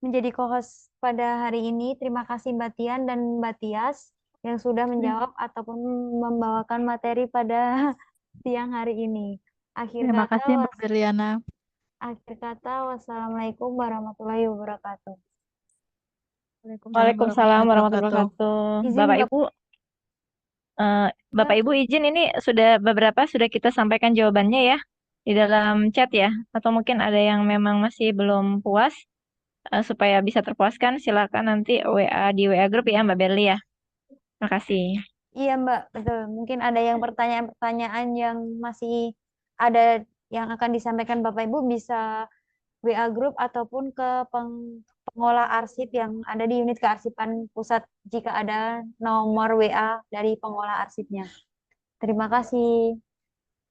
menjadi co-host pada hari ini. Terima kasih Mbak Tian dan Mbak Tias yang sudah menjawab ataupun membawakan materi pada siang hari ini. Terima kasih Mbak Berliana. Akhir kata, wassalamualaikum warahmatullahi wabarakatuh. Waalaikumsalam warahmatullahi wabarakatuh. Izin Bapak Ibu, Bapak Ibu izin ini beberapa sudah kita sampaikan jawabannya ya di dalam chat ya. Atau mungkin ada yang memang masih belum puas, supaya bisa terpuaskan silakan nanti di WA grup ya Mbak Berli ya. Terima kasih. Iya Mbak, betul. Mungkin ada yang pertanyaan-pertanyaan yang masih ada yang akan disampaikan Bapak Ibu bisa WA grup ataupun ke pengolah arsip yang ada di unit kearsipan pusat jika ada nomor WA dari pengolah arsipnya. Terima kasih.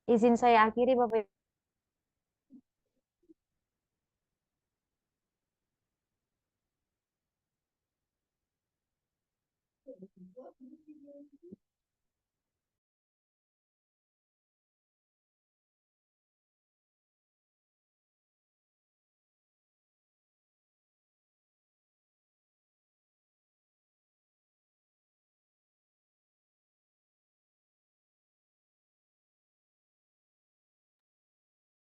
Izin saya akhiri Bapak Ibu.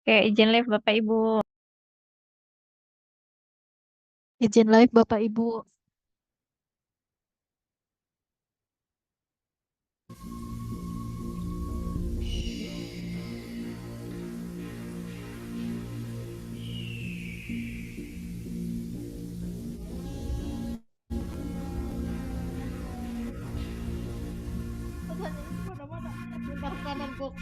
Oke, izin live Bapak Ibu. Izin live Bapak Ibu. Kanan box.